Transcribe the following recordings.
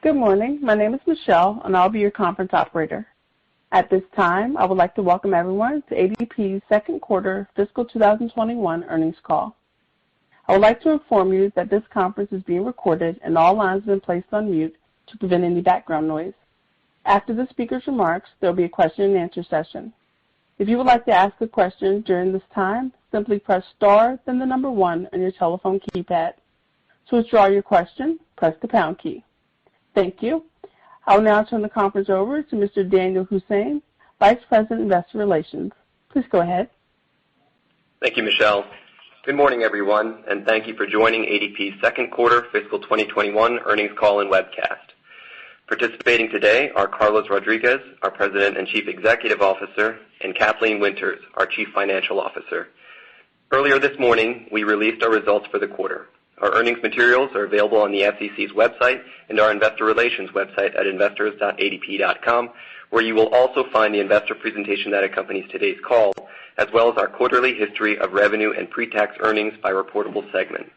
Good morning. My name is Michelle, and I'll be your conference operator. At this time, I would like to welcome everyone to ADP's second quarter fiscal 2021 earnings call. I would like to inform you that this conference is being recorded and all lines have been placed on mute to prevent any background noise. After the speaker's remarks, there will be a question and answer session. If you would like to ask a question during this time, simply press star, then the number 1 on your telephone keypad. To withdraw your question, press the pound key. Thank you. I will now turn the conference over to Mr. Daniel Hussain, Vice President, Investor Relations. Please go ahead. Thank you, Michelle. Good morning, everyone, and thank you for joining ADP's second quarter fiscal 2021 earnings call and webcast. Participating today are Carlos Rodriguez, our President and Chief Executive Officer, and Kathleen Winters, our Chief Financial Officer. Earlier this morning, we released our results for the quarter. Our earnings materials are available on the SEC's website and our investor relations website at investors.adp.com, where you will also find the investor presentation that accompanies today's call, as well as our quarterly history of revenue and pre-tax earnings by reportable segment.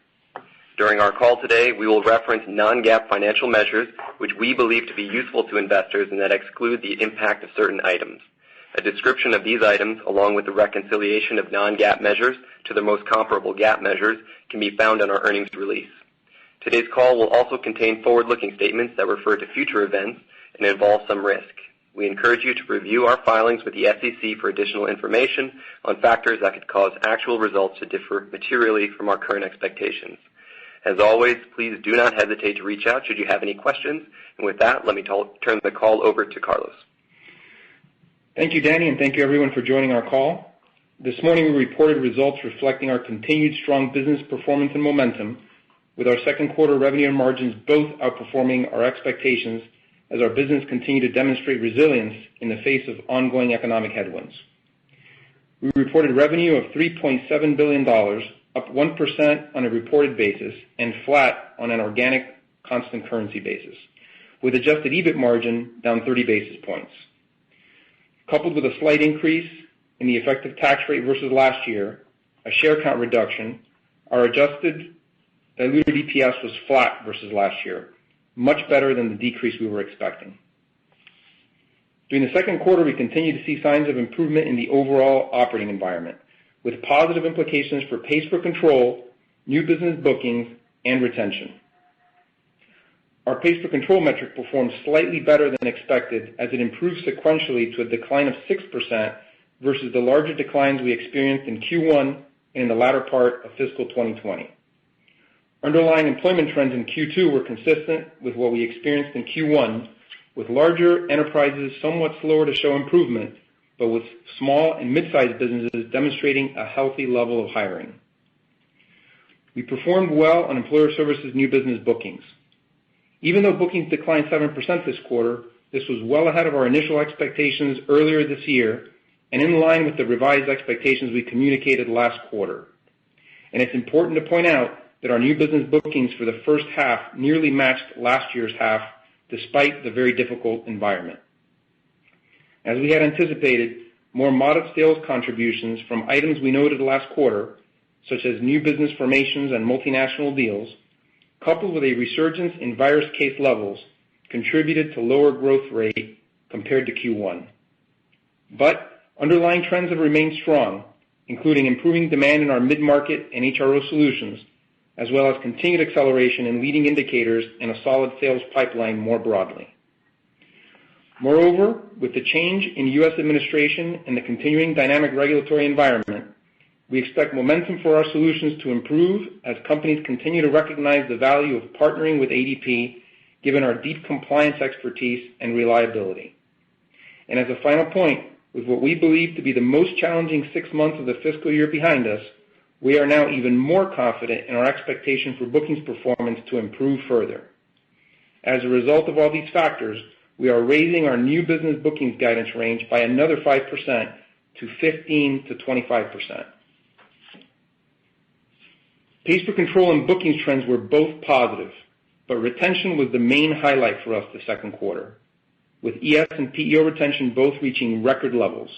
During our call today, we will reference non-GAAP financial measures which we believe to be useful to investors and that exclude the impact of certain items. A description of these items, along with the reconciliation of non-GAAP measures to the most comparable GAAP measures, can be found in our earnings release. Today's call will also contain forward-looking statements that refer to future events and involve some risk. We encourage you to review our filings with the SEC for additional information on factors that could cause actual results to differ materially from our current expectations. As always, please do not hesitate to reach out should you have any questions. And with that, let me turn the call over to Carlos. Thank you, Danny, and thank you, everyone, for joining our call. This morning, we reported results reflecting our continued strong business performance and momentum, with our second quarter revenue and margins both outperforming our expectations as our business continued to demonstrate resilience in the face of ongoing economic headwinds. We reported revenue of $3.7 billion, up 1% on a reported basis and flat on an organic constant currency basis, with adjusted EBIT margin down 30 basis points. Coupled with a slight increase in the effective tax rate versus last year, a share count reduction, our adjusted diluted EPS was flat versus last year, much better than the decrease we were expecting. During the second quarter, we continued to see signs of improvement in the overall operating environment, with positive implications for pays per control, new business bookings, and retention. Our pays per control metric performed slightly better than expected as it improved sequentially to a decline of 6% versus the larger declines we experienced in Q1 and in the latter part of fiscal 2020. Underlying employment trends in Q2 were consistent with what we experienced in Q1, with larger enterprises somewhat slower to show improvement, but with small and mid-sized businesses demonstrating a healthy level of hiring. We performed well on Employer Services new business bookings. Even though bookings declined 7% this quarter, this was well ahead of our initial expectations earlier this year and in line with the revised expectations we communicated last quarter. And it's important to point out that our new business bookings for the first half nearly matched last year's half, despite the very difficult environment. As we had anticipated, more modest sales contributions from items we noted last quarter, such as new business formations and multinational deals, coupled with a resurgence in virus case levels, contributed to lower growth rate compared to Q1. But underlying trends have remained strong, including improving demand in our mid-market and HRO solutions, as well as continued acceleration in leading indicators and a solid sales pipeline more broadly. Moreover, with the change in U.S. administration and the continuing dynamic regulatory environment, we expect momentum for our solutions to improve as companies continue to recognize the value of partnering with ADP, given our deep compliance expertise and reliability. And as a final point, with what we believe to be the most challenging 6 months of the fiscal year behind us, we are now even more confident in our expectation for bookings performance to improve further. As a result of all these factors, we are raising our new business bookings guidance range by another 5% to 15 to 25%. Pays per control and bookings trends were both positive, but retention was the main highlight for us this second quarter, with ES and PEO retention both reaching record levels.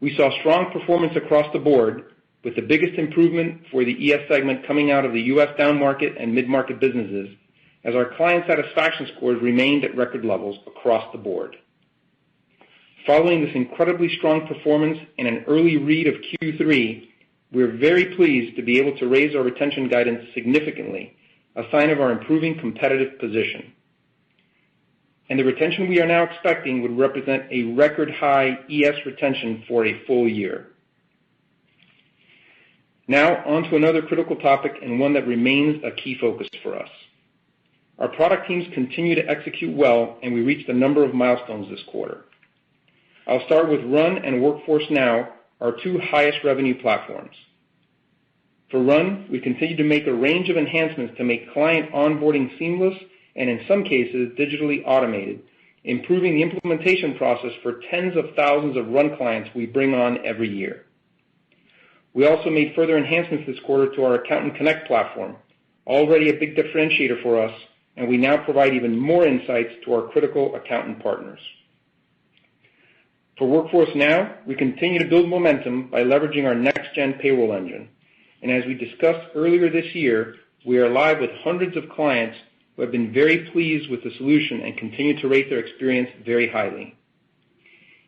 We saw strong performance across the board, with the biggest improvement for the ES segment coming out of the U.S. downmarket and mid-market businesses, as our client satisfaction scores remained at record levels across the board. Following this incredibly strong performance and an early read of Q3, we're very pleased to be able to raise our retention guidance significantly, a sign of our improving competitive position. And the retention we are now expecting would represent a record high ES retention for a full year. Now, on to another critical topic and one that remains a key focus for us. Our product teams continue to execute well, and we reached a number of milestones this quarter. I'll start with Run and Workforce Now, our two highest revenue platforms. For Run, we continue to make a range of enhancements to make client onboarding seamless and in some cases digitally automated, improving the implementation process for tens of thousands of Run clients we bring on every year. We also made further enhancements this quarter to our Accountant Connect platform, already a big differentiator for us, and we now provide even more insights to our critical accountant partners. For Workforce Now, we continue to build momentum by leveraging our next-gen payroll engine. And as we discussed earlier this year, we are live with hundreds of clients who have been very pleased with the solution and continue to rate their experience very highly.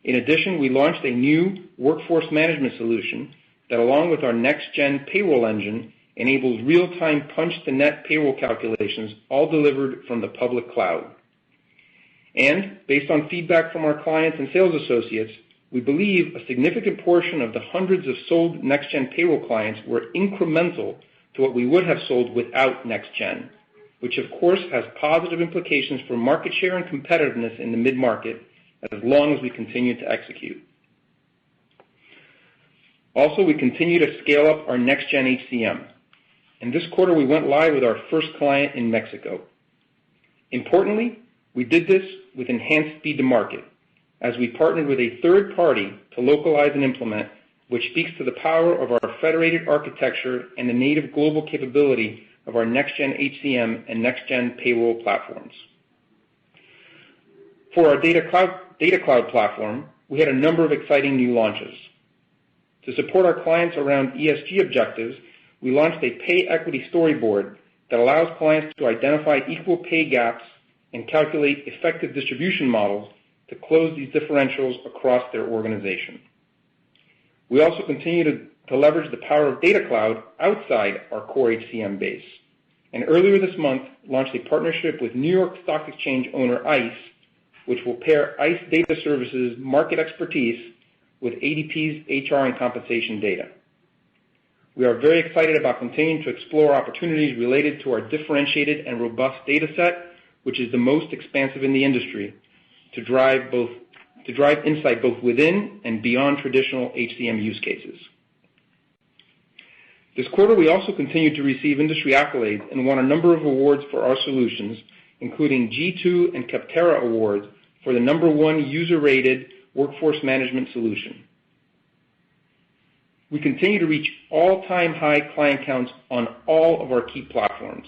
In addition, we launched a new workforce management solution that, along with our next-gen payroll engine, enables real-time punch-to-net payroll calculations, all delivered from the public cloud. And based on feedback from our clients and sales associates, we believe a significant portion of the hundreds of sold next-gen payroll clients were incremental to what we would have sold without next-gen, which of course has positive implications for market share and competitiveness in the mid-market as long as we continue to execute. Also, we continue to scale up our next-gen HCM. And this quarter, we went live with our first client in Mexico. Importantly, we did this with enhanced speed to market, as we partnered with a third party to localize and implement, which speaks to the power of our federated architecture and the native global capability of our next-gen HCM and next-gen payroll platforms. For our Data Cloud platform, we had a number of exciting new launches. To support our clients around ESG objectives, we launched a pay equity storyboard that allows clients to identify equal pay gaps and calculate effective distribution models to close these differentials across their organization. We also continue to leverage the power of Data Cloud outside our core HCM base, and earlier this month launched a partnership with New York Stock Exchange owner ICE, which will pair ICE Data Services market expertise with ADP's HR and compensation data. We are very excited about continuing to explore opportunities related to our differentiated and robust data set, which is the most expansive in the industry, to drive insight both within and beyond traditional HCM use cases. This quarter, we also continued to receive industry accolades and won a number of awards for our solutions, including G2 and Capterra awards for the #1 user-rated workforce management solution. We continue to reach all-time high client counts on all of our key platforms,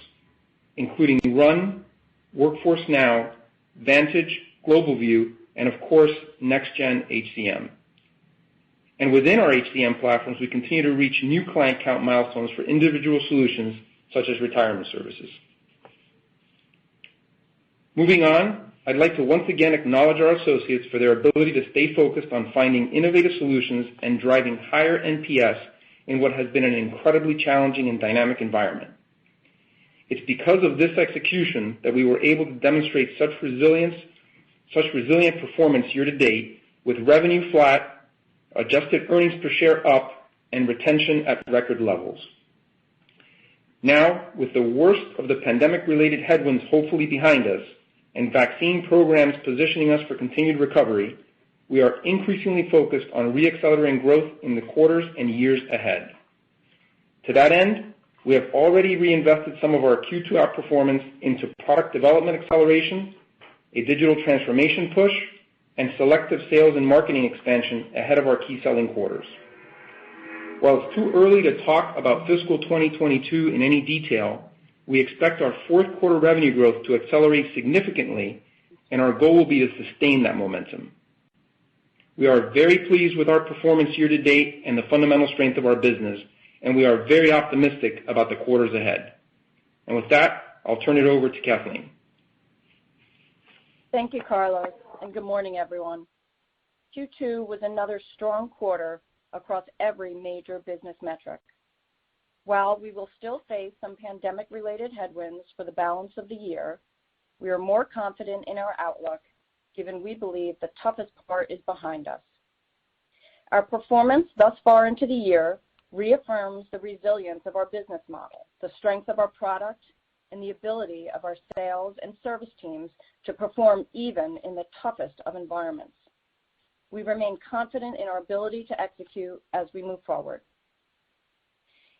including Run, Workforce Now, Vantage, Global View, and of course, Next-Gen HCM. And within our HCM platforms, we continue to reach new client count milestones for individual solutions such as retirement services. Moving on, I'd like to once again acknowledge our associates for their ability to stay focused on finding innovative solutions and driving higher NPS in what has been an incredibly challenging and dynamic environment. It's because of this execution that we were able to demonstrate such resilient performance year to date, with revenue flat, adjusted earnings per share up, and retention at record levels. Now, with the worst of the pandemic-related headwinds hopefully behind us, and vaccine programs positioning us for continued recovery, we are increasingly focused on re-accelerating growth in the quarters and years ahead. To that end, we have already reinvested some of our Q2 outperformance into product development acceleration, a digital transformation push, and selective sales and marketing expansion ahead of our key selling quarters. While it's too early to talk about fiscal 2022 in any detail, we expect our fourth quarter revenue growth to accelerate significantly, and our goal will be to sustain that momentum. We are very pleased with our performance year to date and the fundamental strength of our business, and we are very optimistic about the quarters ahead. And with that, I'll turn it over to Kathleen. Thank you, Carlos, and good morning, everyone. Q2 was another strong quarter across every major business metric. While we will still face some pandemic-related headwinds for the balance of the year, we are more confident in our outlook, given we believe the toughest part is behind us. Our performance thus far into the year reaffirms the resilience of our business model, the strength of our product, and the ability of our sales and service teams to perform even in the toughest of environments. We remain confident in our ability to execute as we move forward.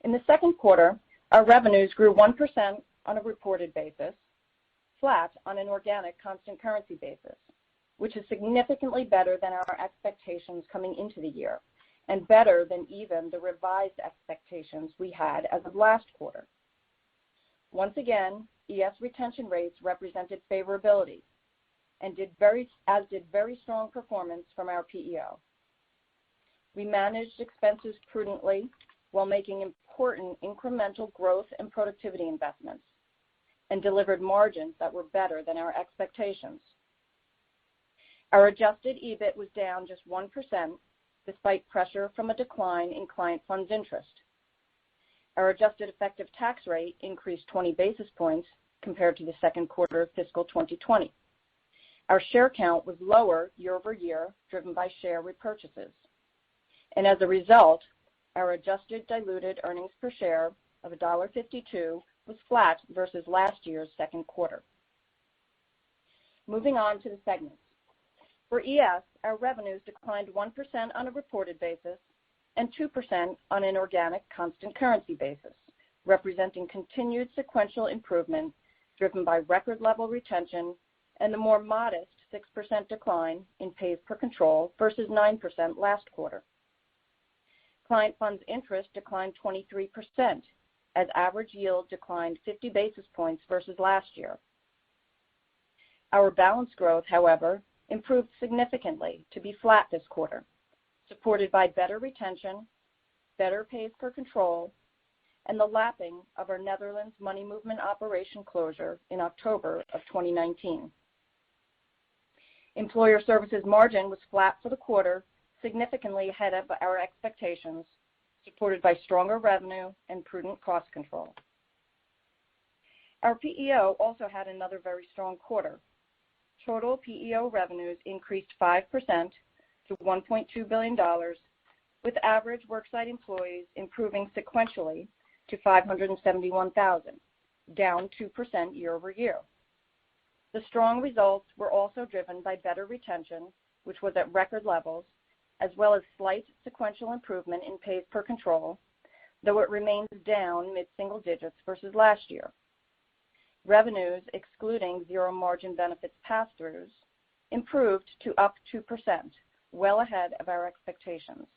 In the second quarter, our revenues grew 1% on a reported basis, flat on an organic constant currency basis, which is significantly better than our expectations coming into the year, and better than even the revised expectations we had as of last quarter. Once again, ES retention rates represented favorability, and did very strong performance from our PEO. We managed expenses prudently while making important incremental growth and productivity investments, and delivered margins that were better than our expectations. Our adjusted EBIT was down just 1%, despite pressure from a decline in client funds interest. Our adjusted effective tax rate increased 20 basis points compared to the second quarter of fiscal 2020. Our share count was lower year over year, driven by share repurchases. And as a result, our adjusted diluted earnings per share of $1.52 was flat versus last year's second quarter. Moving on to the segments. For ES, our revenues declined 1% on a reported basis and 2% on an organic constant currency basis, representing continued sequential improvement driven by record level retention and the more modest 6% decline in pays per control versus 9% last quarter. Client funds interest declined 23%, as average yield declined 50 basis points versus last year. Our balance growth, however, improved significantly to be flat this quarter, supported by better retention, better pays per control, and the lapping of our Netherlands money movement operation closure in October of 2019. Employer services margin was flat for the quarter, significantly ahead of our expectations, supported by stronger revenue and prudent cost control. Our PEO also had another very strong quarter. Total PEO revenues increased 5% to $1.2 billion, with average worksite employees improving sequentially to 571,000, down 2% year over year. The strong results were also driven by better retention, which was at record levels, as well as slight sequential improvement in pays per control, though it remains down mid-single digits versus last year. Revenues, excluding zero margin benefits pass-throughs, improved to up 2%, well ahead of our expectations.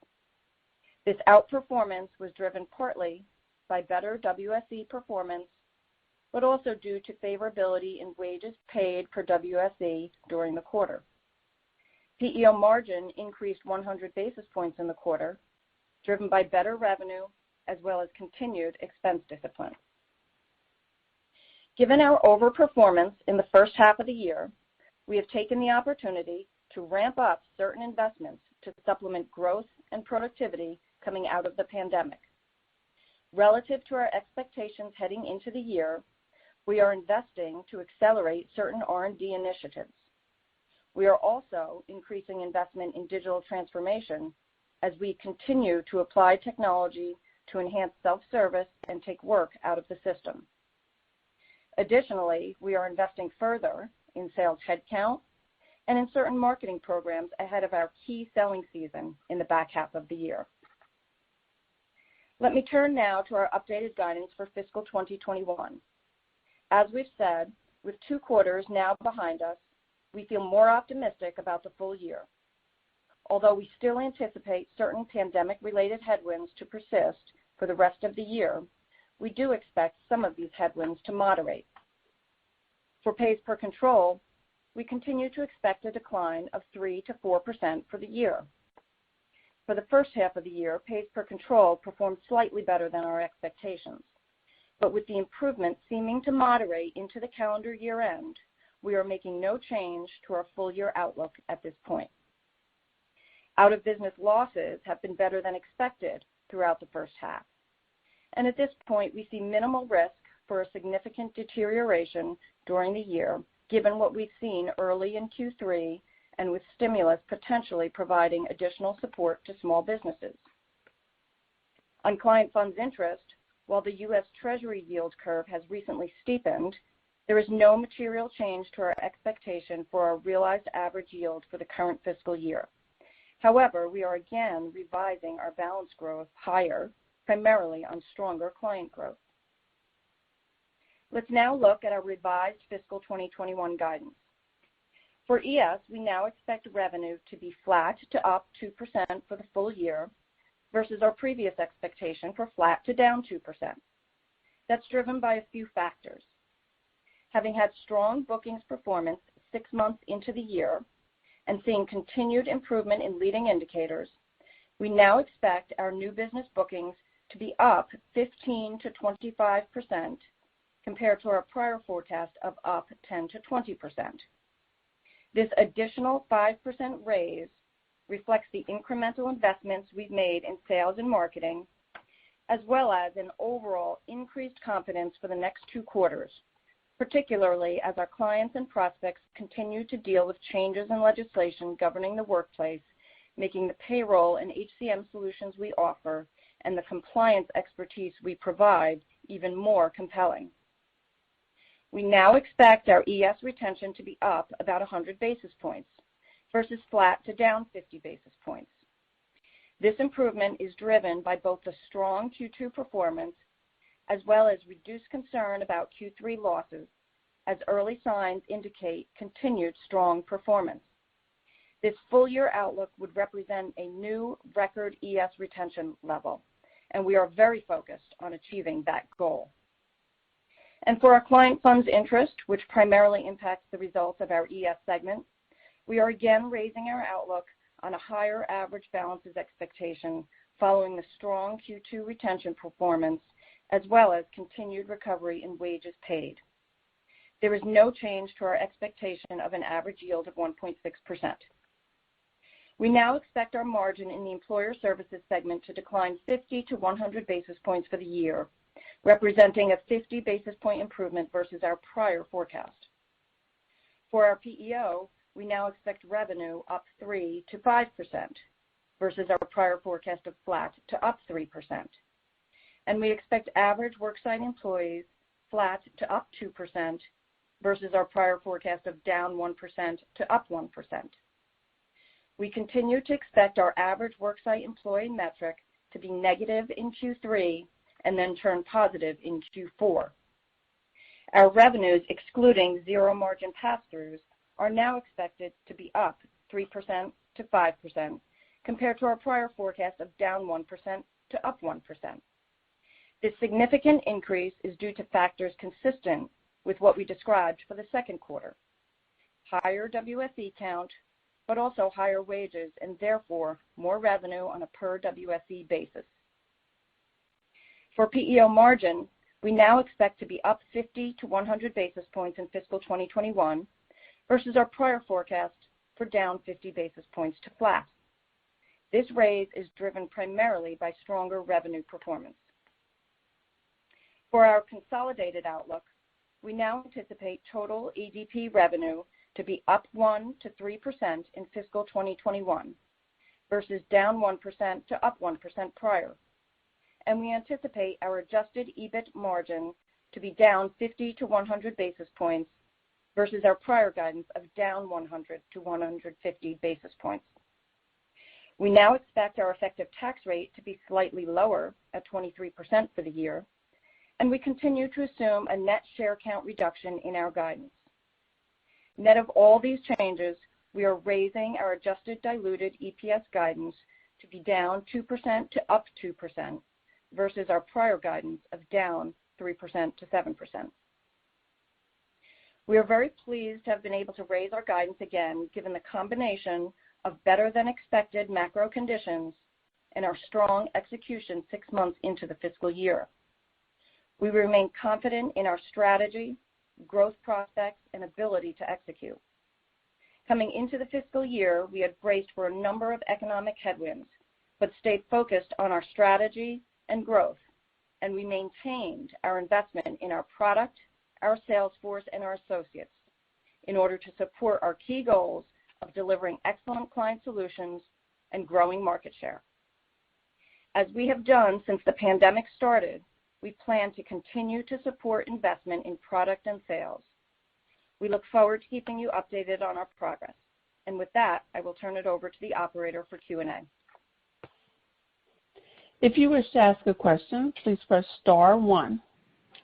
This outperformance was driven partly by better WSE performance, but also due to favorability in wages paid per WSE during the quarter. PEO margin increased 100 basis points in the quarter, driven by better revenue as well as continued expense discipline. Given our overperformance in the first half of the year, we have taken the opportunity to ramp up certain investments to supplement growth and productivity coming out of the pandemic. Relative to our expectations heading into the year, we are investing to accelerate certain R&D initiatives. We are also increasing investment in digital transformation as we continue to apply technology to enhance self-service and take work out of the system. Additionally, we are investing further in sales headcount and in certain marketing programs ahead of our key selling season in the back half of the year. Let me turn now to our updated guidance for fiscal 2021. As we've said, with 2 quarters now behind us, we feel more optimistic about the full year. Although we still anticipate certain pandemic-related headwinds to persist for the rest of the year, we do expect some of these headwinds to moderate. For pays per control, we continue to expect a decline of 3 to 4% for the year. For the first half of the year, pays per control performed slightly better than our expectations. but with the improvement seeming to moderate into the calendar year end, we are making no change to our full-year outlook at this point. Out-of-business losses have been better than expected throughout the first half, and at this point we see minimal risk for a significant deterioration during the year, given what we've seen early in Q3 and with stimulus potentially providing additional support to small businesses. On client funds interest, while the U.S. Treasury yield curve has recently steepened, there is no material change to our expectation for our realized average yield for the current fiscal year. However, we are again revising our balance growth higher, primarily on stronger client growth. Let's now look at our revised fiscal 2021 guidance. For ES, we now expect revenue to be flat to up 2% for the full year versus our previous expectation for flat to down 2%. That's driven by a few factors. Having had strong bookings performance 6 months into the year and seeing continued improvement in leading indicators, we now expect our new business bookings to be up 15 to 25% compared to our prior forecast of up 10 to 20%. This additional 5% raise reflects the incremental investments we've made in sales and marketing, as well as an overall increased confidence for the next 2 quarters, particularly as our clients and prospects continue to deal with changes in legislation governing the workplace, making the payroll and HCM solutions we offer and the compliance expertise we provide even more compelling. We now expect our ES retention to be up about 100 basis points versus flat to down 50 basis points. This improvement is driven by both the strong Q2 performance as well as reduced concern about Q3 losses, as early signs indicate continued strong performance. This full-year outlook would represent a new record ES retention level, and we are very focused on achieving that goal. And for our client funds interest, which primarily impacts the results of our ES segment, we are again raising our outlook on a higher average balances expectation following the strong Q2 retention performance, as well as continued recovery in wages paid. There is no change to our expectation of an average yield of 1.6%. We now expect our margin in the employer services segment to decline 50 to 100 basis points for the year, representing a 50 basis point improvement versus our prior forecast. For our PEO, we now expect revenue up 3 to 5% versus our prior forecast of flat to up 3%. And we expect average worksite employees flat to up 2% versus our prior forecast of down 1% to up 1%. We continue to expect our average worksite employee metric to be negative in Q3 and then turn positive in Q4. Our revenues, excluding zero margin pass-throughs, are now expected to be up 3% to 5% compared to our prior forecast of down 1% to up 1%. This significant increase is due to factors consistent with what we described for the second quarter: higher WSE count, but also higher wages and therefore more revenue on a per WSE basis. For PEO margin, we now expect to be up 50 to 100 basis points in fiscal 2021 versus our prior forecast for down 50 basis points to flat. This raise is driven primarily by stronger revenue performance. For our consolidated outlook, we now anticipate total ADP revenue to be up 1 to 3% in fiscal 2021 versus down 1% to up 1% prior. And we anticipate our adjusted EBIT margin to be down 50 to 100 basis points versus our prior guidance of down 100 to 150 basis points. We now expect our effective tax rate to be slightly lower at 23% for the year, and we continue to assume a net share count reduction in our guidance. Net of all these changes, we are raising our adjusted diluted EPS guidance to be down 2% to up 2% versus our prior guidance of down 3% to 7%. We are very pleased to have been able to raise our guidance again, given the combination of better than expected macro conditions and our strong execution 6 months into the fiscal year. We remain confident in our strategy, growth prospects, and ability to execute. Coming into the fiscal year, we had braced for a number of economic headwinds, but stayed focused on our strategy and growth, and we maintained our investment in our product, our sales force, and our associates in order to support our key goals of delivering excellent client solutions and growing market share. As we have done since the pandemic started, we plan to continue to support investment in product and sales. We look forward to keeping you updated on our progress. And with that, I will turn it over to the operator for Q&A. If you wish to ask a question, please press star 1.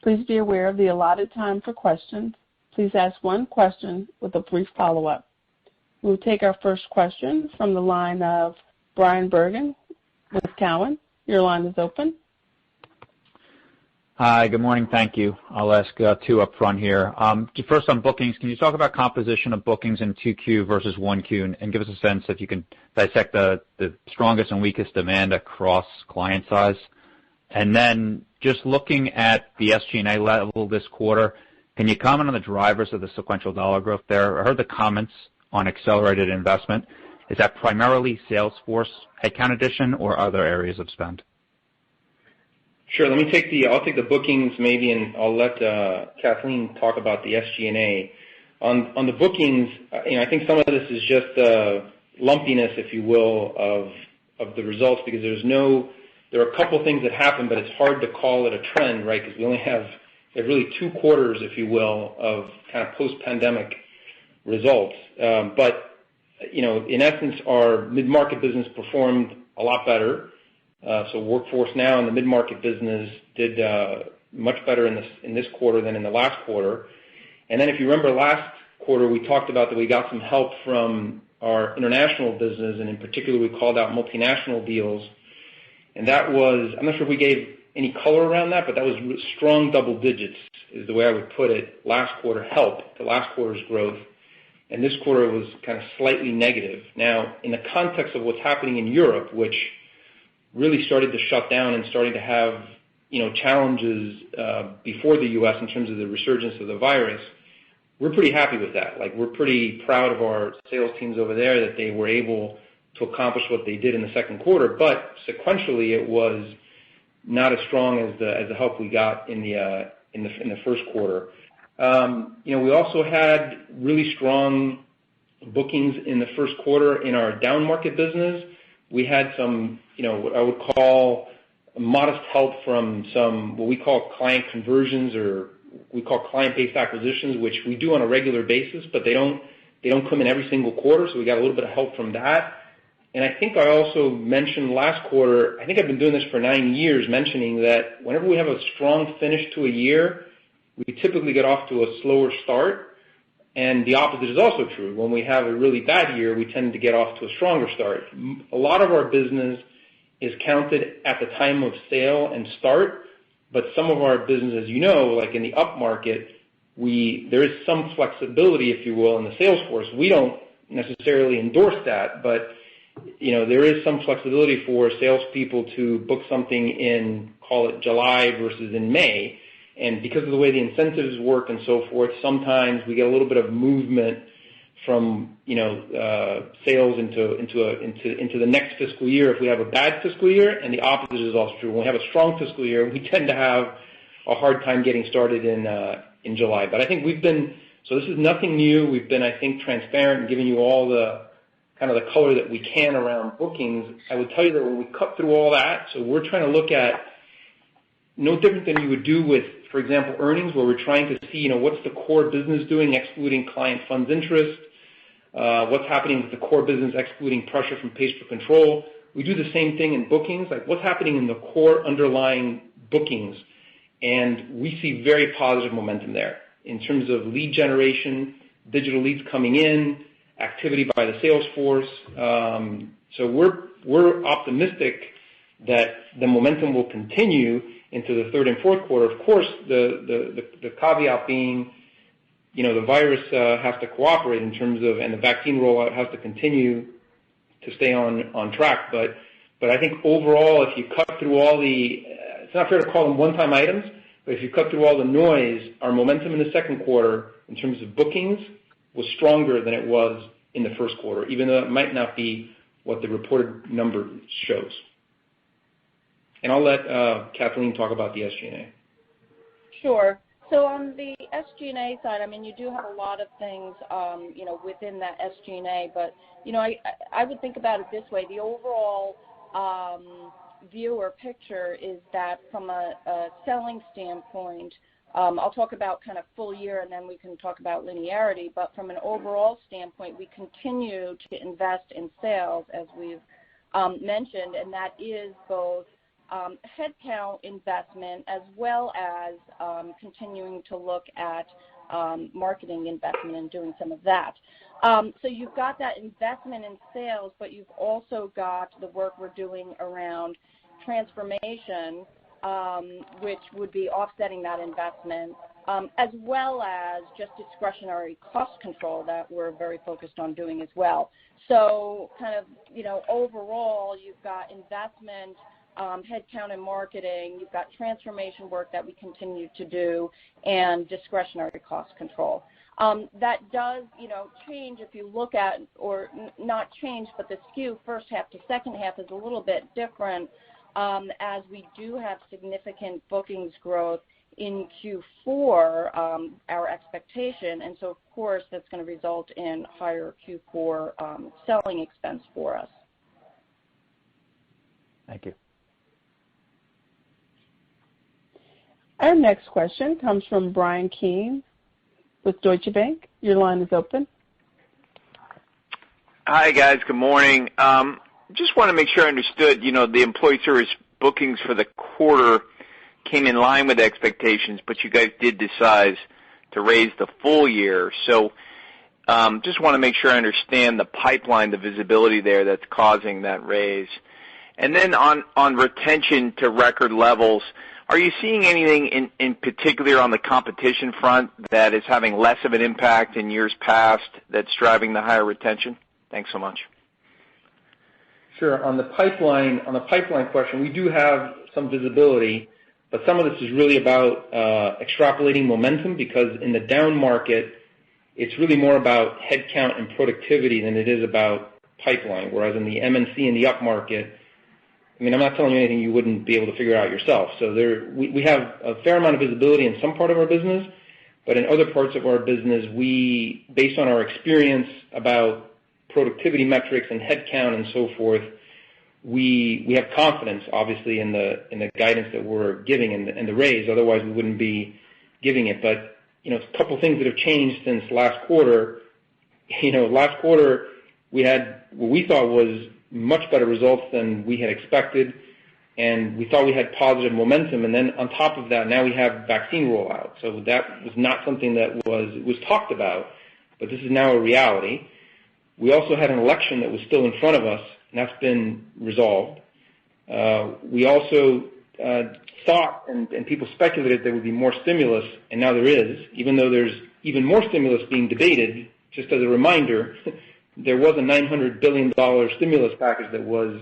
Please be aware of the allotted time for questions. Please ask one question with a brief follow-up. We'll take our first question from the line of Bryan Bergin with Cowen. Your line is open. Hi, good morning. Thank you. I'll ask two up front here. First on bookings, can you talk about composition of bookings in 2Q versus 1Q and give us a sense if you can dissect the strongest and weakest demand across client size? And then just looking at the SG&A level this quarter, can you comment on the drivers of the sequential dollar growth there? I heard the comments on accelerated investment. Is that primarily Salesforce headcount addition or other areas of spend? Sure. I'll take the bookings maybe, and I'll let Kathleen talk about the SG&A. On the bookings, I think some of this is just lumpiness, if you will, of the results, because there are a couple things that happen, but it's hard to call it a trend, right? Because we only have really 2 quarters, if you will, of kind of post-pandemic results. But in essence, our mid-market business performed a lot better. So Workforce Now and the mid-market business did much better in this quarter than in the last quarter. And then if you remember last quarter, we talked about that we got some help from our international business, and in particular, we called out multinational deals. And that was, I'm not sure if we gave any color around that, but that was strong double digits is the way I would put it. Last quarter helped the last quarter's growth, and this quarter was kind of slightly negative. Now, in the context of what's happening in Europe, which really started to shut down and starting to have challenges before the U.S. in terms of the resurgence of the virus, we're pretty happy with that. Like, we're pretty proud of our sales teams over there that they were able to accomplish what they did in the second quarter. But sequentially, it was not as strong as the help we got in the first quarter. We also had really strong bookings in the first quarter in our down market business. We had some, what I would call modest help from some what we call client conversions, or we call client-based acquisitions, which we do on a regular basis, but they don't come in every single quarter. So we got a little bit of help from that. And I think I also mentioned last quarter, I think I've been doing this for 9 years, mentioning that whenever we have a strong finish to a year, we typically get off to a slower start. And the opposite is also true. When we have a really bad year, we tend to get off to a stronger start. A lot of our business is counted at the time of sale and start, but some of our business, as you know, like in the up market, there is some flexibility, if you will, in the sales force. We don't necessarily endorse that, but there is some flexibility for salespeople to book something in, call it July versus in May. And because of the way the incentives work and so forth, sometimes we get a little bit of movement from sales into the next fiscal year if we have a bad fiscal year, and the opposite is also true. When we have a strong fiscal year, we tend to have a hard time getting started in July. But I think so this is nothing new. We've been, I think, transparent and giving you all the kind of the color that we can around bookings. I would tell you that when we cut through all that, so we're trying to look at no different than you would do with, for example, earnings, where we're trying to see, what's the core business doing, excluding client funds interest, what's happening with the core business, excluding pressure from pays per control. We do the same thing in bookings, like what's happening in the core underlying bookings. And we see very positive momentum there in terms of lead generation, digital leads coming in, activity by the sales force. So we're optimistic that the momentum will continue into the third and fourth quarter. Of course, the caveat being, the virus has to cooperate in terms of, and the vaccine rollout has to continue to stay on track. But I think overall, if you cut through all it's not fair to call them one-time items, But if you cut through all the noise, our momentum in the second quarter in terms of bookings was stronger than it was in the first quarter, even though it might not be what the reported number shows. And I'll let Kathleen talk about the SG&A. Sure. So on the SG&A side, I mean, you do have a lot of things, within that SG&A, but, I would think about it this way. The overall view or picture is that from a selling standpoint, I'll talk about kind of full year and then we can talk about linearity, but from an overall standpoint, we continue to invest in sales, as we've mentioned, and that is both headcount investment as well as continuing to look at marketing investment and doing some of that. So you've got that investment in sales, but you've also got the work we're doing around transformation, which would be offsetting that investment, as well as just discretionary cost control that we're very focused on doing as well. So kind of, overall, you've got investment, headcount and marketing, you've got transformation work that we continue to do, and discretionary cost control. That does, change if you look at, or not change, but the skew first half to second half is a little bit different, as we do have significant bookings growth in Q4, our expectation, and so of course that's going to result in higher Q4 selling expense for us. Thank you. Our next question comes from Bryan Keane with Deutsche Bank. Your line is open. Hi, guys. Good morning. Just want to make sure I understood, the employee service bookings for the quarter came in line with expectations, but you guys did decide to raise the full year. So just want to make sure I understand the pipeline, the visibility there that's causing that raise. And then on retention to record levels, are you seeing anything in particular on the competition front that is having less of an impact in years past that's driving the higher retention? Thanks so much. Sure. On the pipeline question, we do have some visibility, but some of this is really about extrapolating momentum, because in the down market, it's really more about headcount and productivity than it is about pipeline, whereas in the MNC and the up market, I'm not telling you anything you wouldn't be able to figure out yourself. So we have a fair amount of visibility in some part of our business, but in other parts of our business, based on our experience about productivity metrics and headcount and so forth, we have confidence, obviously, in the guidance that we're giving and the raise. Otherwise, we wouldn't be giving it. But a couple things that have changed since last quarter. Last quarter we had what we thought was much better results than we had expected, and we thought we had positive momentum. And then on top of that, now we have vaccine rollout. So that was not something that was talked about, but this is now a reality. We also had an election that was still in front of us, and that's been resolved. We also thought, and people speculated, there would be more stimulus, and now there is, even though there's even more stimulus being debated. Just as a reminder, there was a $900 billion stimulus package that was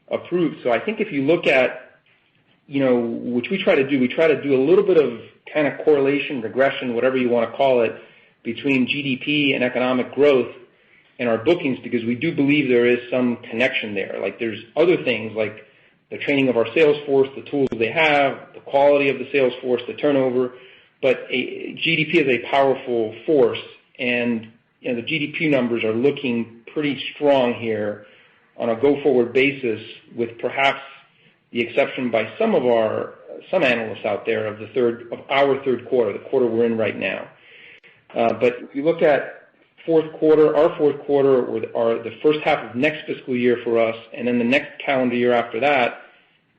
approved. So I think if you look at, which we try to do a little bit of kind of correlation, regression, whatever you want to call it, between GDP and economic growth and our bookings, because we do believe there is some connection there. Like there's other things like the training of our sales force, the tools they have, the quality of the sales force, the turnover, but GDP is a powerful force, and the GDP numbers are looking pretty strong here on a go-forward basis, with perhaps the exception by some analysts out there of our third quarter, the quarter we're in right now. But if you look at our fourth quarter, or the first half of next fiscal year for us, and then the next calendar year after that,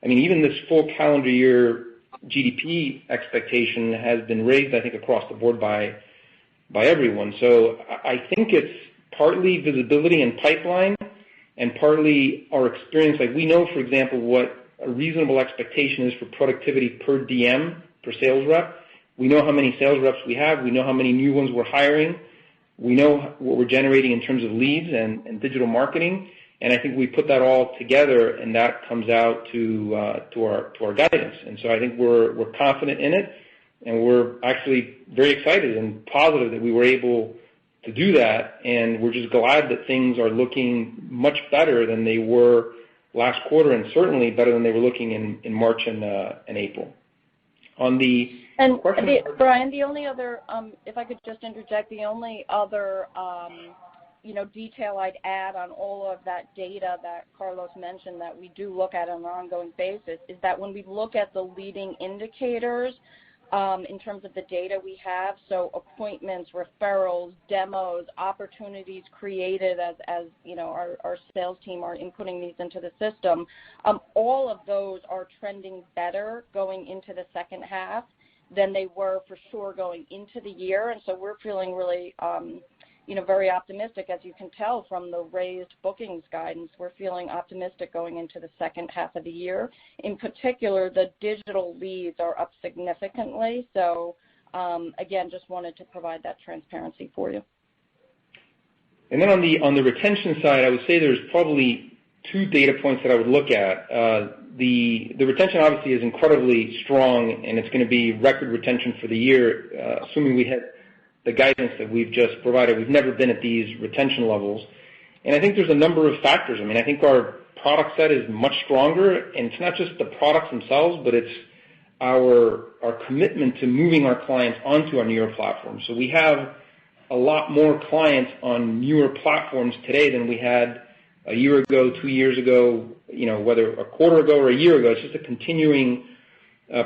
even this full calendar year GDP expectation has been raised, I think, across the board by everyone. So I think it's partly visibility and pipeline, and partly our experience. Like we know, for example, what a reasonable expectation is for productivity per DM, per sales rep. We know how many sales reps we have. We know how many new ones we're hiring. We know what we're generating in terms of leads and digital marketing. And I think we put that all together, and that comes out to our guidance. And so I think we're confident in it, and we're actually very excited and positive that we were able to do that. And we're just glad that things are looking much better than they were last quarter, and certainly better than they were looking in March and April. On the question, Brian, the only other, if I could just interject, the only other detail I'd add on all of that data that Carlos mentioned that we do look at on an ongoing basis is that when we look at the leading indicators in terms of the data we have, so appointments, referrals, demos, opportunities created as our sales team are inputting these into the system, all of those are trending better going into the second half than they were for sure going into the year. And so we're feeling really very optimistic, as you can tell from the raised bookings guidance. We're feeling optimistic going into the second half of the year. In particular, the digital leads are up significantly. So, again, just wanted to provide that transparency for you. And then on the retention side, I would say there's probably two data points that I would look at. The retention obviously is incredibly strong, and it's going to be record retention for the year, assuming we hit the guidance that we've just provided. We've never been at these retention levels. And I think there's a number of factors. I mean, I think our product set is much stronger, and it's not just the products themselves, but it's our commitment to moving our clients onto our newer platforms. So we have a lot more clients on newer platforms today than we had a year ago, 2 years ago, whether a quarter ago or a year ago. It's just a continuing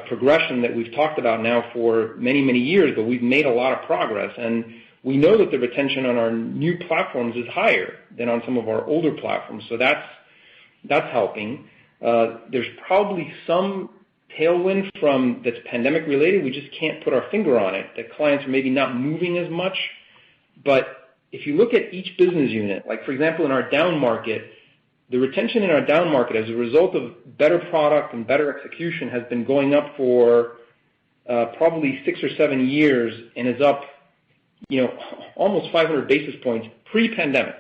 progression that we've talked about now for many, many years, but we've made a lot of progress. And we know that the retention on our new platforms is higher than on some of our older platforms. So that's helping. There's probably some tailwind that's pandemic related. We just can't put our finger on it, that clients are maybe not moving as much. But if you look at each business unit, like for example in our down market, the retention in our down market as a result of better product and better execution has been going up for probably 6 or 7 years, and is up almost 500 basis points pre-pandemic.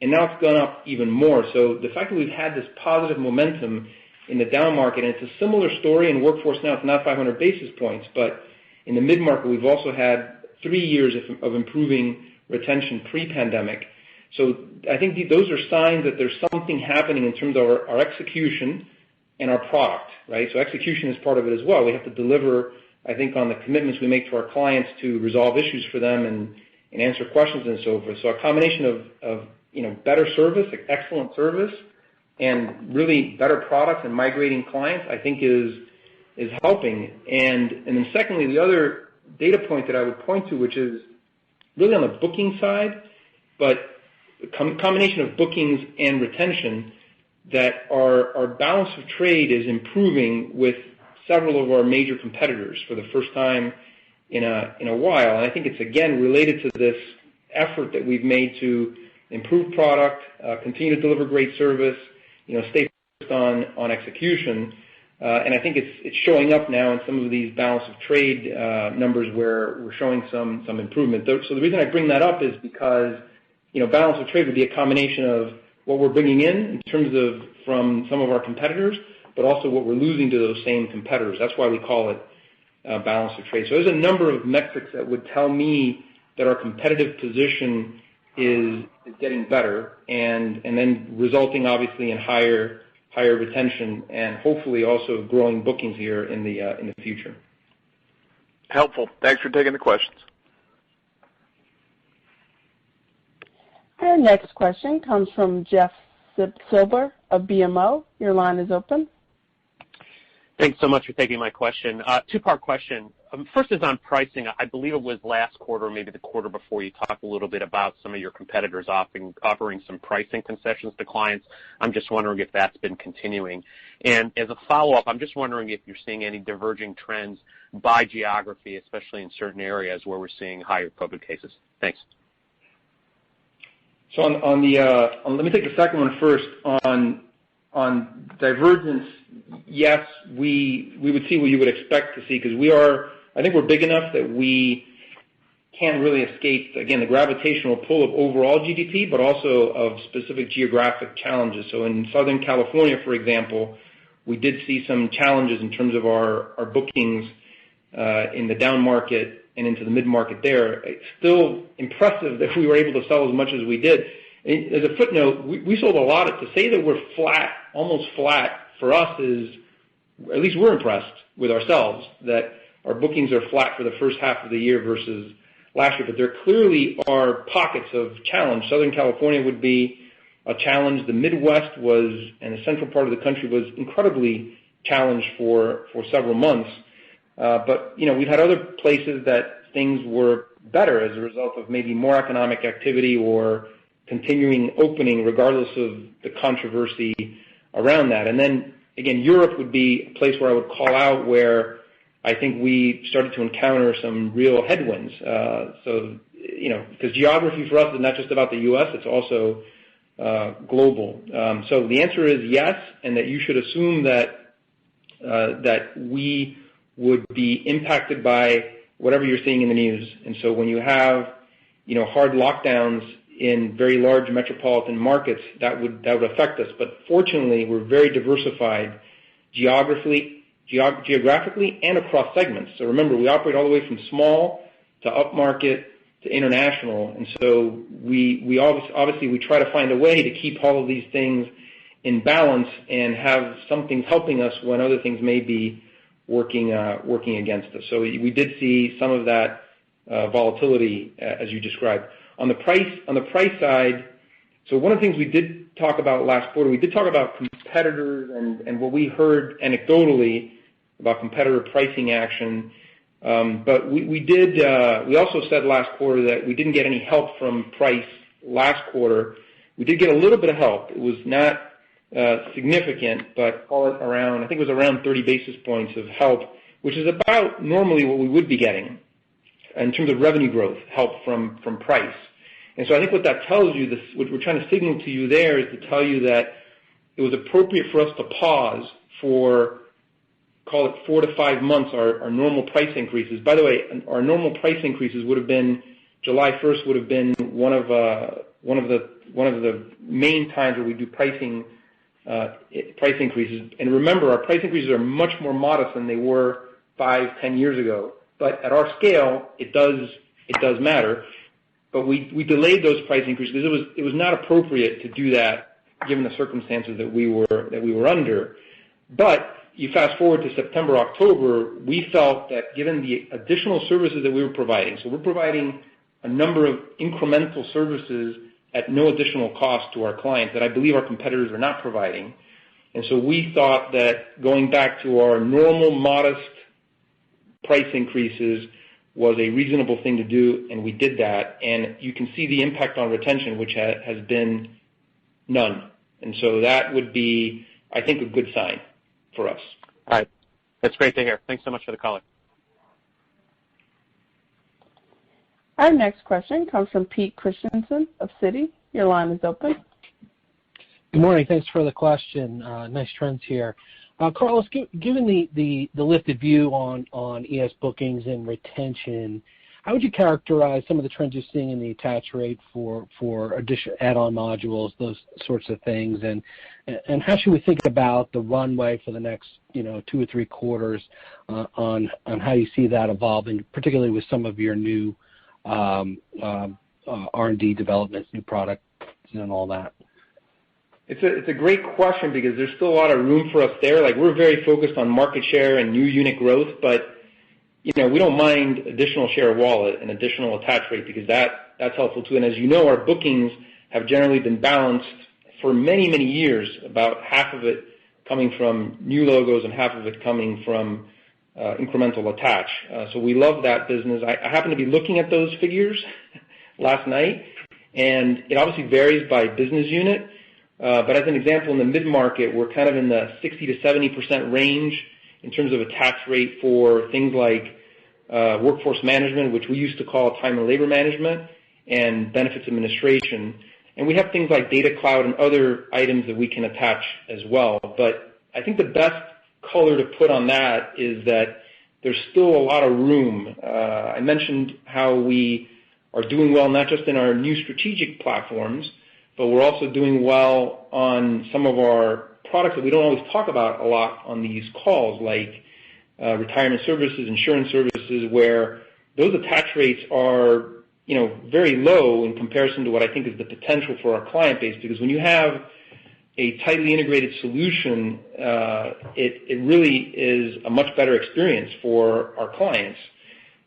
And now it's gone up even more. So the fact that we've had this positive momentum in the down market, and it's a similar story in workforce now, it's not 500 basis points, but in the mid-market we've also had 3 years of improving retention pre-pandemic. So I think those are signs that there's something happening in terms of our execution and our product, right? So execution is part of it as well. We have to deliver, I think, on the commitments we make to our clients to resolve issues for them and answer questions and so forth. So a combination of better service, excellent service, and really better products and migrating clients, I think is helping. And then secondly, the other data point that I would point to, which is really on the booking side, but combination of bookings and retention, that our balance of trade is improving with several of our major competitors for the first time in a while. And I think it's again related to this effort that we've made to improve product, continue to deliver great service, stay focused on execution. And I think it's showing up now in some of these balance of trade numbers where we're showing some improvement. So the reason I bring that up is because balance of trade would be a combination of what we're bringing in terms of from some of our competitors, but also what we're losing to those same competitors. That's why we call it balance of trade. So there's a number of metrics that would tell me that our competitive position is getting better, and then resulting obviously in higher retention and hopefully also growing bookings here in the future. Helpful. Thanks for taking the questions. Our next question comes from Jeff Silber of BMO. Your line is open. Thanks so much for taking my question. Two-part question. First is on pricing. I believe it was last quarter, maybe the quarter before, you talked a little bit about some of your competitors offering some pricing concessions to clients. I'm just wondering if that's been continuing. And as a follow-up, I'm just wondering if you're seeing any diverging trends by geography, especially in certain areas where we're seeing higher COVID cases. Thanks. So let me take the second one first. On divergence, yes, we would see what you would expect to see, because I think we're big enough that we can't really escape, again, the gravitational pull of overall GDP, but also of specific geographic challenges. So in Southern California, for example, we did see some challenges in terms of our bookings in the down market and into the mid-market there. It's still impressive that we were able to sell as much as we did. As a footnote, we sold a lot. To say that we're flat, almost flat, for us is, at least we're impressed with ourselves, that our bookings are flat for the first half of the year versus last year. But there clearly are pockets of challenge. Southern California would be a challenge. The Midwest was, and the central part of the country was incredibly challenged for several months. But, we've had other places that things were better as a result of maybe more economic activity or continuing opening regardless of the controversy around that. And then, again, Europe would be a place where I would call out where I think we started to encounter some real headwinds. Because geography for us is not just about the U.S., it's also global. So the answer is yes, and that you should assume that we would be impacted by whatever you're seeing in the news. And so when you have, hard lockdowns in very large metropolitan markets, that would affect us. But fortunately, we're very diversified geographically and across segments. So remember, we operate all the way from small to upmarket to international. And so we obviously we try to find a way to keep all of these things in balance and have some things helping us when other things may be working against us. So we did see some of that volatility as you described. On the price side, so one of the things we did talk about last quarter, we did talk about competitors and what we heard anecdotally about competitor pricing action. But we also said last quarter that we didn't get any help from price last quarter. We did get a little bit of help. It was not significant, but call it around, I think it was around 30 basis points of help, which is about normally what we would be getting in terms of revenue growth, help from price. And so I think what that tells you, what we're trying to signal to you there is to tell you that it was appropriate for us to pause for, call it 4 to 5 months, our normal price increases. By the way, our normal price increases would have been, July 1st would have been one of the main times where we do price increases. And remember, our price increases are much more modest than they were 5-10 years ago. But at our scale, it does matter. But we delayed those price increases because it was not appropriate to do that given the circumstances that we were under. But you fast forward to September, October, we felt that given the additional services that we were providing, so we're providing a number of incremental services at no additional cost to our clients that I believe our competitors are not providing. And so we thought that going back to our normal modest price increases was a reasonable thing to do, and we did that. And you can see the impact on retention, which has been none. And so that would be, I think, a good sign for us. All right. That's great to hear. Thanks so much for the call. Our next question comes from Pete Christensen of Citi. Your line is open. Good morning. Thanks for the question. Nice trends here. Carlos, given the lifted view on ES bookings and retention, how would you characterize some of the trends you're seeing in the attach rate for additional add-on modules, those sorts of things, and how should we think about the runway for the next 2 or 3 quarters on how you see that evolving, particularly with some of your new R&D developments, new products, and all that? It's a great question because there's still a lot of room for us there. Like, we're very focused on market share and new unit growth, but we don't mind additional share of wallet and additional attach rate because that's helpful too. And as you know, our bookings have generally been balanced for many, many years, about half of it coming from new logos and half of it coming from incremental attach. So we love that business. I happen to be looking at those figures last night, and it obviously varies by business unit. But as an example, in the mid-market, we're kind of in the 60 to 70% range in terms of attach rate for things like workforce management, which we used to call time and labor management, and benefits administration. And we have things like data cloud and other items that we can attach as well. But I think the best color to put on that is that there's still a lot of room. I mentioned how we are doing well not just in our new strategic platforms, but we're also doing well on some of our products that we don't always talk about a lot on these calls, like retirement services, insurance services, where those attach rates are, very low in comparison to what I think is the potential for our client base. Because when you have a tightly integrated solution, it really is a much better experience for our clients.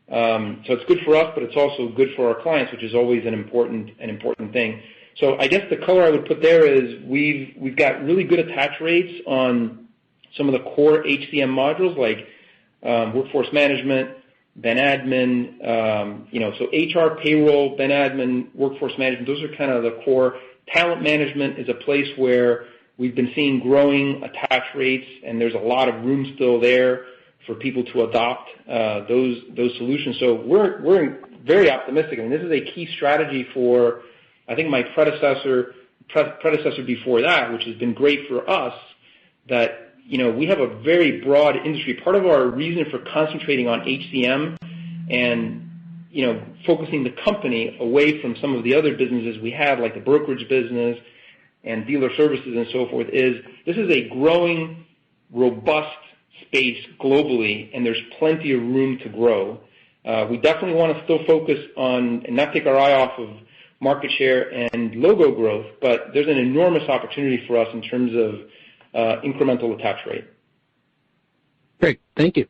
So it's good for us, but it's also good for our clients, which is always an important thing. So I guess the color I would put there is we've got really good attach rates on some of the core HCM modules like workforce management, Ben Admin, so HR, payroll, Ben Admin, workforce management, those are kind of the core. Talent management is a place where we've been seeing growing attach rates, and there's a lot of room still there for people to adopt those solutions. So we're very optimistic. I mean, this is a key strategy for, I think, my predecessor before that, which has been great for us, that we have a very broad industry. Part of our reason for concentrating on HCM and focusing the company away from some of the other businesses we have, like the brokerage business and dealer services and so forth, is this is a growing, robust space globally, and there's plenty of room to grow. We definitely want to still focus on and not take our eye off of market share and logo growth, but there's an enormous opportunity for us in terms of incremental attach rate. Great. Thank you.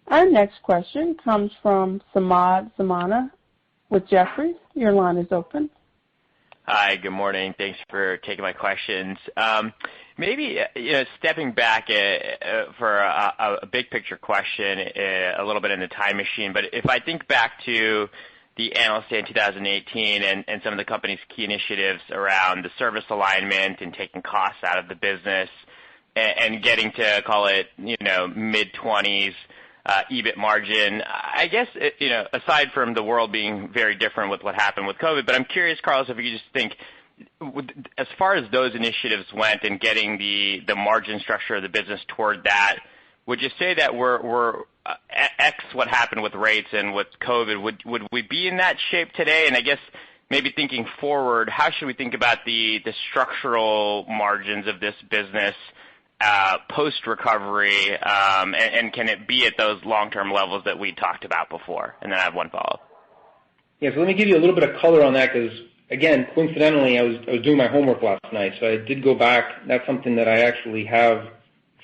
Our next question comes from Samad Samana with Jefferies. Your line is open. Hi, good morning. Thanks for taking my questions. Maybe stepping back for a big picture question, a little bit in the time machine. But if I think back to the Analyst Day in 2018 and some of the company's key initiatives around the service alignment and taking costs out of the business and getting to, call it, mid-20s EBIT margin, I guess, aside from the world being very different with what happened with COVID, but I'm curious, Carlos, if you could just think, as far as those initiatives went and getting the margin structure of the business toward that, would you say that we're X what happened with rates and with COVID, would we be in that shape today? And I guess maybe thinking forward, how should we think about the structural margins of this business post-recovery, and can it be at those long-term levels that we talked about before? And then I have one follow-up. Yeah, so let me give you a little bit of color on that because, again, coincidentally, I was doing my homework last night, so I did go back. That's something that I actually have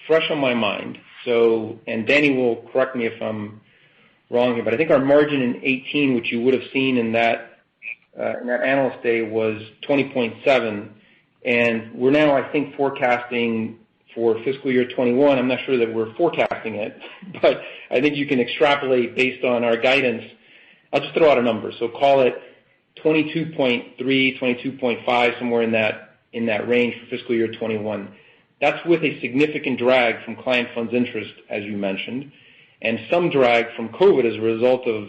fresh on my mind. So, and Danny will correct me if I'm wrong here, but I think our margin in 2018, which you would have seen in that Analyst Day, was 20.7, and we're now, I think, forecasting for fiscal year 21. I'm not sure that we're forecasting it, but I think you can extrapolate based on our guidance. I'll just throw out a number. So call it 22.3, 22.5, somewhere in that range for fiscal year 21. That's with a significant drag from client funds interest, as you mentioned, and some drag from COVID as a result of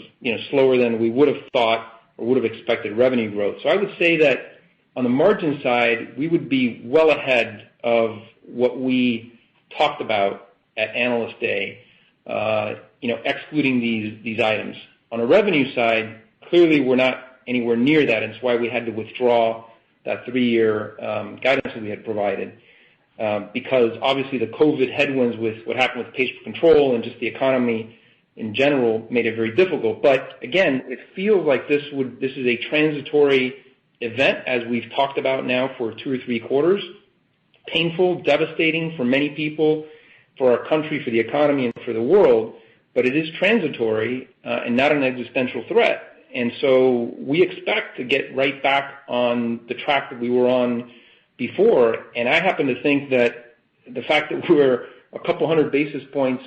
slower than we would have thought or would have expected revenue growth. So I would say that on the margin side, we would be well ahead of what we talked about at Analyst Day, excluding these items. On a revenue side, clearly we're not anywhere near that, and it's why we had to withdraw that 3-year guidance that we had provided. Because obviously the COVID headwinds with what happened with pays per control and just the economy in general made it very difficult. But again, it feels like this is a transitory event, as we've talked about now for 2 or 3 quarters. Painful, devastating for many people, for our country, for the economy, and for the world. But it is transitory and not an existential threat. And so we expect to get right back on the track that we were on before, and I happen to think that the fact that we're a couple hundred basis points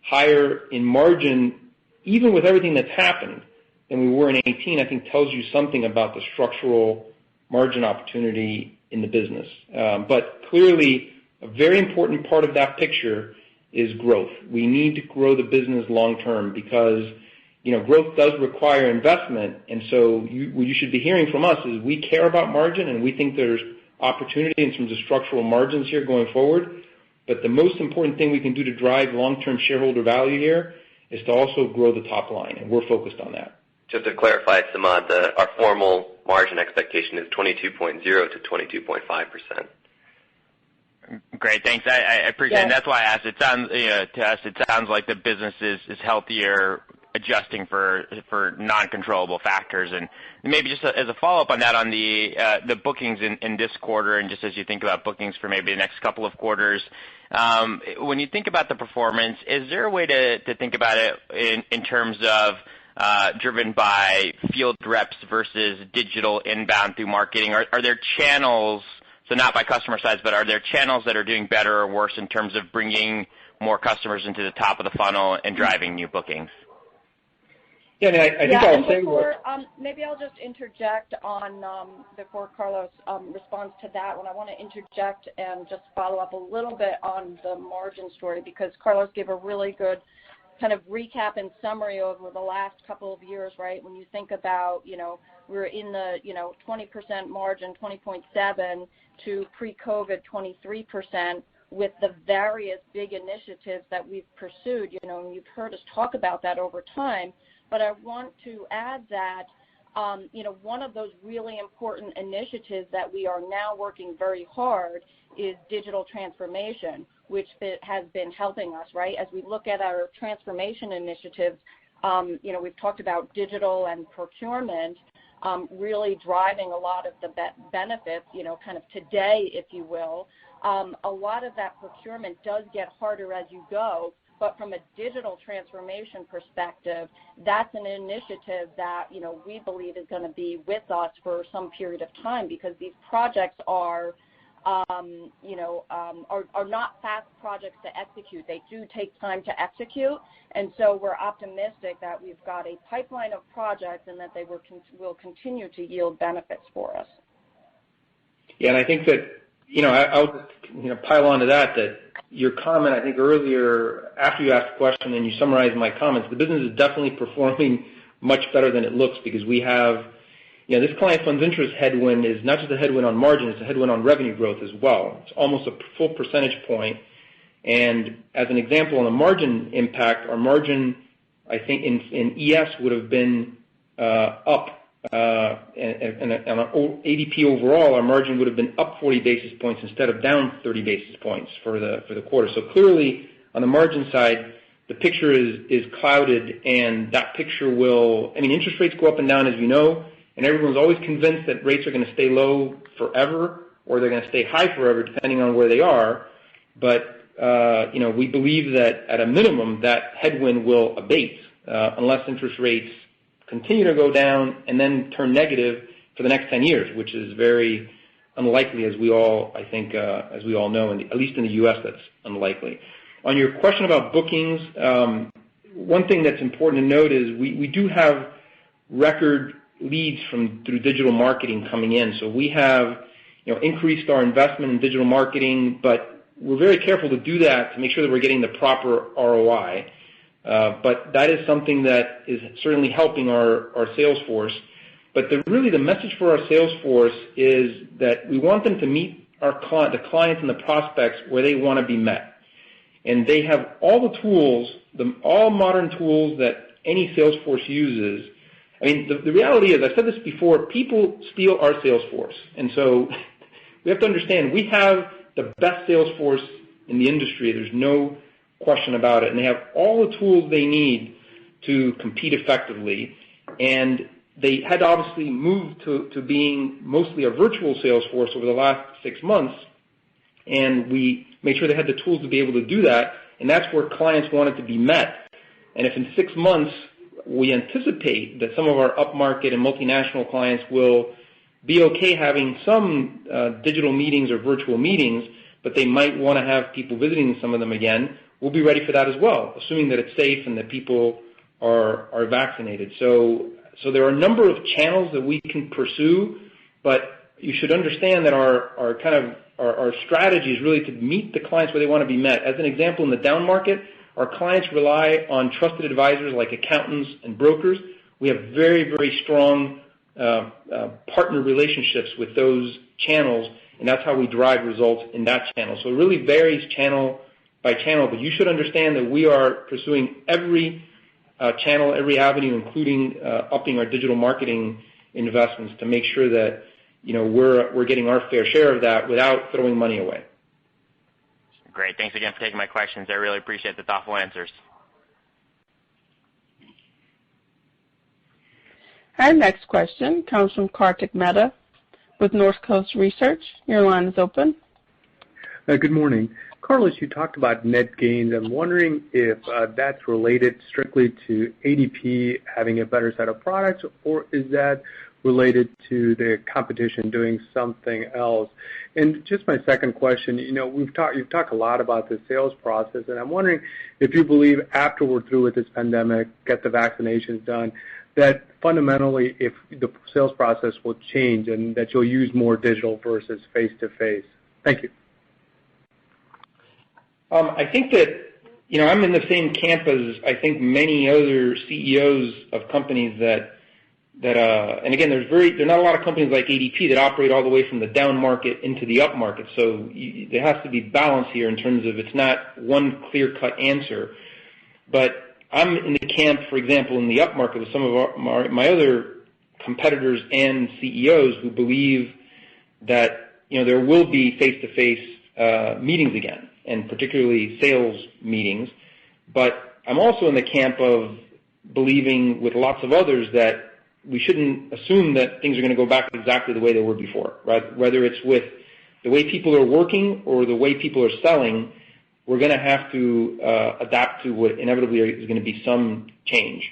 higher in margin, even with everything that's happened, than we were in 2018, I think tells you something about the structural margin opportunity in the business. But clearly, a very important part of that picture is growth. We need to grow the business long term because growth does require investment, and so what you should be hearing from us is we care about margin, and we think there's opportunity in terms of structural margins here going forward. but the most important thing we can do to drive long-term shareholder value here is to also grow the top line, and we're focused on that. Just to clarify, Samad, our formal margin expectation is 22.0 to 22.5%. Great, thanks. I appreciate it. And that's why I asked. It sounds, to us, it sounds like the business is healthier, adjusting for non-controllable factors. And maybe just as a follow-up on that, on the bookings in this quarter, and just as you think about bookings for maybe the next couple of quarters, when you think about the performance, is there a way to think about it in terms of driven by field reps versus digital inbound through marketing? Are there channels, so not by customer size, but are there channels that are doing better or worse in terms of bringing more customers into the top of the funnel and driving new bookings? Yeah, I think I'll say maybe I'll just interject on before Carlos responds to that one. I want to interject and just follow up a little bit on the margin story, because Carlos gave a really good kind of recap and summary over the last couple of years, right? When you think about, we're in the, 20% margin, 20.7 to pre-COVID 23%, with the various big initiatives that we've pursued, and you've heard us talk about that over time. But I want to add that, one of those really important initiatives that we are now working very hard is digital transformation, which has been helping us, right? As we look at our transformation initiatives, we've talked about digital and procurement really driving a lot of the benefits, kind of today, if you will. A lot of that procurement does get harder as you go, but from a digital transformation perspective, that's an initiative that, we believe is going to be with us for some period of time, because these projects are not fast projects to execute. They do take time to execute, and so we're optimistic that we've got a pipeline of projects and that they will continue to yield benefits for us. Yeah, and I think that, I'll pile on to that your comment, I think earlier, after you asked the question and you summarized my comments, the business is definitely performing much better than it looks, because we have, this client funds interest headwind is not just a headwind on margin, it's a headwind on revenue growth as well. It's almost a full percentage point. And as an example, on the margin impact, our margin, I think in ES would have been up, and on ADP overall, our margin would have been up 40 basis points instead of down 30 basis points for the quarter. So clearly, on the margin side, the picture is clouded, and that picture will, interest rates go up and down, as you know, and everyone's always convinced that rates are going to stay low forever, or they're going to stay high forever, depending on where they are. But, we believe that at a minimum, that headwind will abate unless interest rates continue to go down and then turn negative for the next 10 years, which is very unlikely, as we all know, and at least in the U.S. that's unlikely. On your question about bookings, one thing that's important to note is we do have record leads through digital marketing coming in. So we have increased our investment in digital marketing, but we're very careful to do that to make sure that we're getting the proper ROI. But that is something that is certainly helping our sales force. But the message for our sales force is that we want them to meet the clients and the prospects where they want to be met. And they have all the tools, all modern tools that any sales force uses. The reality is, I've said this before, people steal our sales force. And so we have to understand, we have the best sales force in the industry. There's no question about it. And they have all the tools they need to compete effectively. And they had obviously moved to being mostly a virtual sales force over the last 6 months. And we made sure they had the tools to be able to do that. And that's where clients wanted to be met. And if in 6 months we anticipate that some of our upmarket and multinational clients will be okay having some digital meetings or virtual meetings, but they might want to have people visiting some of them again, we'll be ready for that as well, assuming that it's safe and that people are vaccinated. So there are a number of channels that we can pursue, but you should understand that our strategy is really to meet the clients where they want to be met. As an example, in the down market, our clients rely on trusted advisors like accountants and brokers. We have very, very strong partner relationships with those channels, and that's how we drive results in that channel. So it really varies channel by channel, but you should understand that we are pursuing every channel, every avenue, including upping our digital marketing investments to make sure that we're getting our fair share of that without throwing money away. Great. Thanks again for taking my questions. I really appreciate the thoughtful answers. Our next question comes from Kartik Mehta with Northcoast Research. Your line is open. Good morning. Carlos, you talked about net gains. I'm wondering if that's related strictly to ADP having a better set of products, or is that related to the competition doing something else? And just my second question, you've talked a lot about the sales process, and I'm wondering if you believe after we're through with this pandemic, get the vaccinations done, that fundamentally if the sales process will change and that you'll use more digital versus face-to-face. Thank you. I think that, I'm in the same camp as I think many other CEOs of companies that and again, there are not a lot of companies like ADP that operate all the way from the down market into the up market. So there has to be balance here in terms of it's not one clear-cut answer. But I'm in the camp, for example, in the up market with some of my other competitors and CEOs who believe that there will be face-to-face meetings again, and particularly sales meetings. But I'm also in the camp of believing with lots of others that we shouldn't assume that things are going to go back exactly the way they were before, right? Whether it's with the way people are working or the way people are selling, we're going to have to adapt to what inevitably is going to be some change.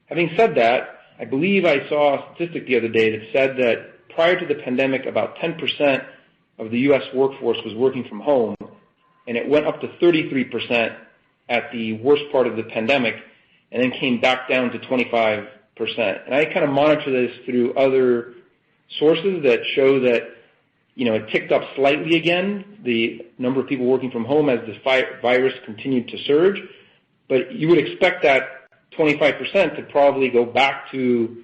Having said that, I believe I saw a statistic the other day that said that prior to the pandemic, about 10% of the U.S. workforce was working from home, and it went up to 33% at the worst part of the pandemic, and then came back down to 25%. And I kind of monitor this through other sources that show that, it ticked up slightly again, the number of people working from home as the virus continued to surge. But you would expect that 25% to probably go back to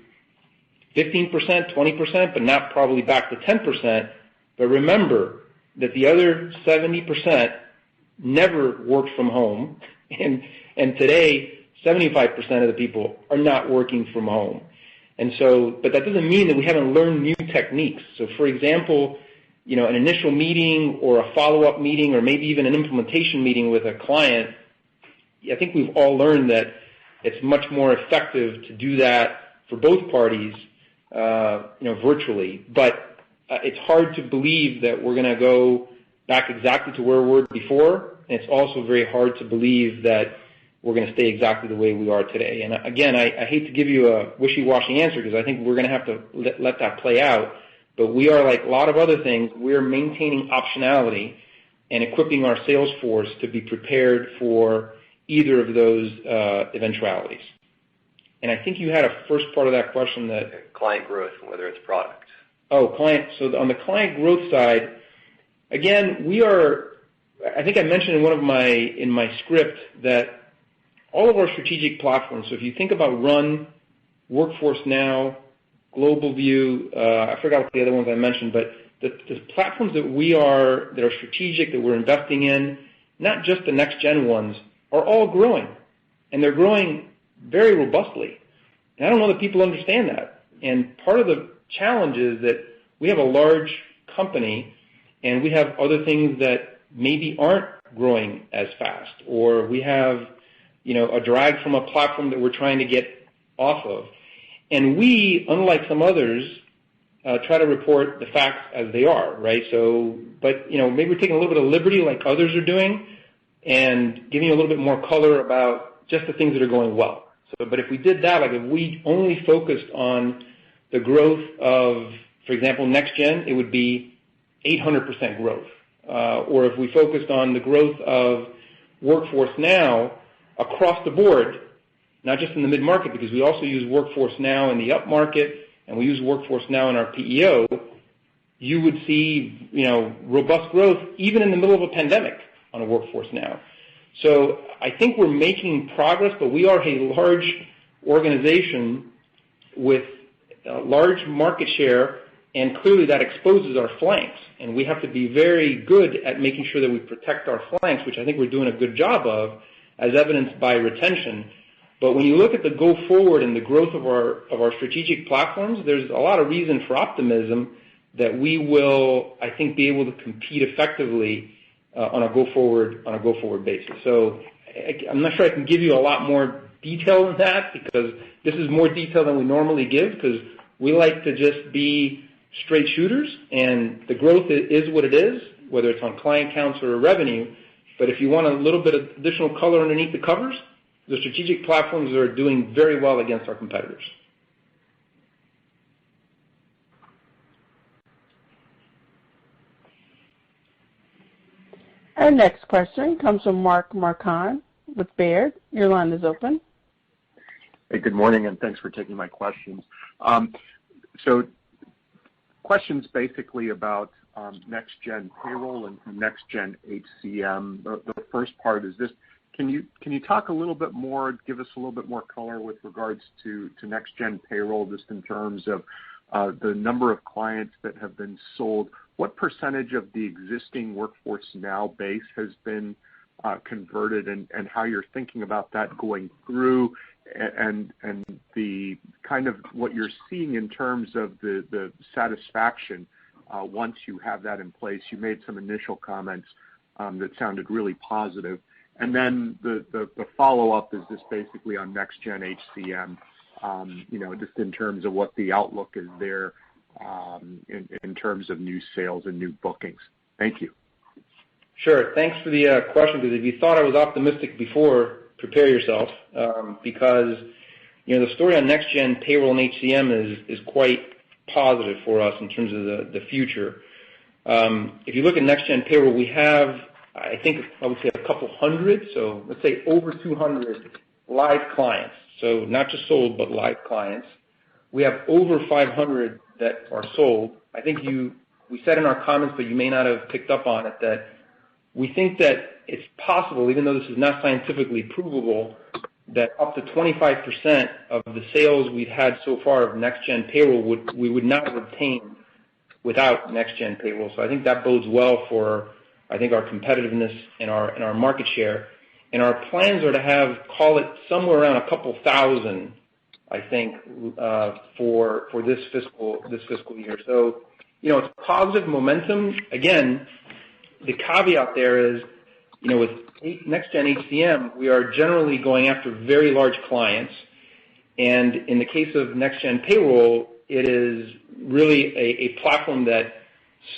15%, 20%, but not probably back to 10%. But remember that the other 70% never worked from home, and today 75% of the people are not working from home. And so, but that doesn't mean that we haven't learned new techniques. So for example, an initial meeting or a follow-up meeting or maybe even an implementation meeting with a client, I think we've all learned that it's much more effective to do that for both parties, virtually. But it's hard to believe that we're going to go back exactly to where we were before. And it's also very hard to believe that we're going to stay exactly the way we are today. And again, I hate to give you a wishy-washy answer because I think we're going to have to let that play out. But we are, like a lot of other things, we're maintaining optionality and equipping our sales force to be prepared for either of those eventualities. And I think you had a first part of that question that client growth, whether it's product. Oh, client. So on the client growth side, again, I think I mentioned in my script that all of our strategic platforms, so if you think about Run, Workforce Now, Global View, I forgot what the other ones I mentioned, but the platforms that are strategic, that we're investing in, not just the next-gen ones, are all growing. And they're growing very robustly. And I don't know that people understand that. And part of the challenge is that we have a large company and we have other things that maybe aren't growing as fast, or we have a drag from a platform that we're trying to get off of. And we, unlike some others, try to report the facts as they are, right? So, but, maybe we're taking a little bit of liberty like others are doing and giving you a little bit more color about just the things that are going well. So, but if we did that, like if we only focused on the growth of, for example, next gen, it would be 800% growth. Or if we focused on the growth of Workforce Now across the board, not just in the mid-market, because we also use Workforce Now in the up-market, and we use Workforce Now in our PEO, you would see, robust growth even in the middle of a pandemic on a Workforce Now. So I think we're making progress, but we are a large organization with a large market share And clearly that exposes our flanks, and we have to be very good at making sure that we protect our flanks, which I think we're doing a good job of, as evidenced by retention. But when you look at the go forward and the growth of our strategic platforms, there's a lot of reason for optimism that we will, I think, be able to compete effectively on a go forward basis. So I'm not sure I can give you a lot more detail than that, because this is more detail than we normally give, because we like to just be straight shooters, and the growth is what it is, whether it's on client counts or revenue. But if you want a little bit of additional color underneath the covers, the strategic platforms are doing very well against our competitors. Our next question comes from Mark Marcon with Baird. Your line is open. Hey, good morning, and thanks for taking my questions. So questions basically about next-gen payroll and next-gen HCM. The first part is this. Can you talk a little bit more, give us a little bit more color with regards to next-gen payroll, just in terms of the number of clients that have been sold? What percentage of the existing Workforce Now base has been converted, and how you're thinking about that going through, and the kind of what you're seeing in terms of the satisfaction once you have that in place? You made some initial comments that sounded really positive. And then the follow-up is just basically on next-gen HCM, just in terms of what the outlook is there in terms of new sales and new bookings. Thank you. Sure. Thanks for the question, because if you thought I was optimistic before, prepare yourself, because the story on next-gen payroll and HCM is quite positive for us in terms of the future. If you look at next-gen payroll, we have, I would say a couple hundred, so let's say over 200 live clients. So not just sold, but live clients. We have over 500 that are sold. I think we said in our comments, but you may not have picked up on it, that we think that it's possible, even though this is not scientifically provable, that up to 25% of the sales we've had so far of next-gen payroll we would not have obtained without next-gen payroll. So I think that bodes well for, I think, our competitiveness and our market share. And our plans are to have, call it somewhere around a couple thousand, I think, for this fiscal year. So, it's positive momentum. Again, the caveat there is, with next-gen HCM, we are generally going after very large clients. And in the case of next-gen payroll, it is really a platform that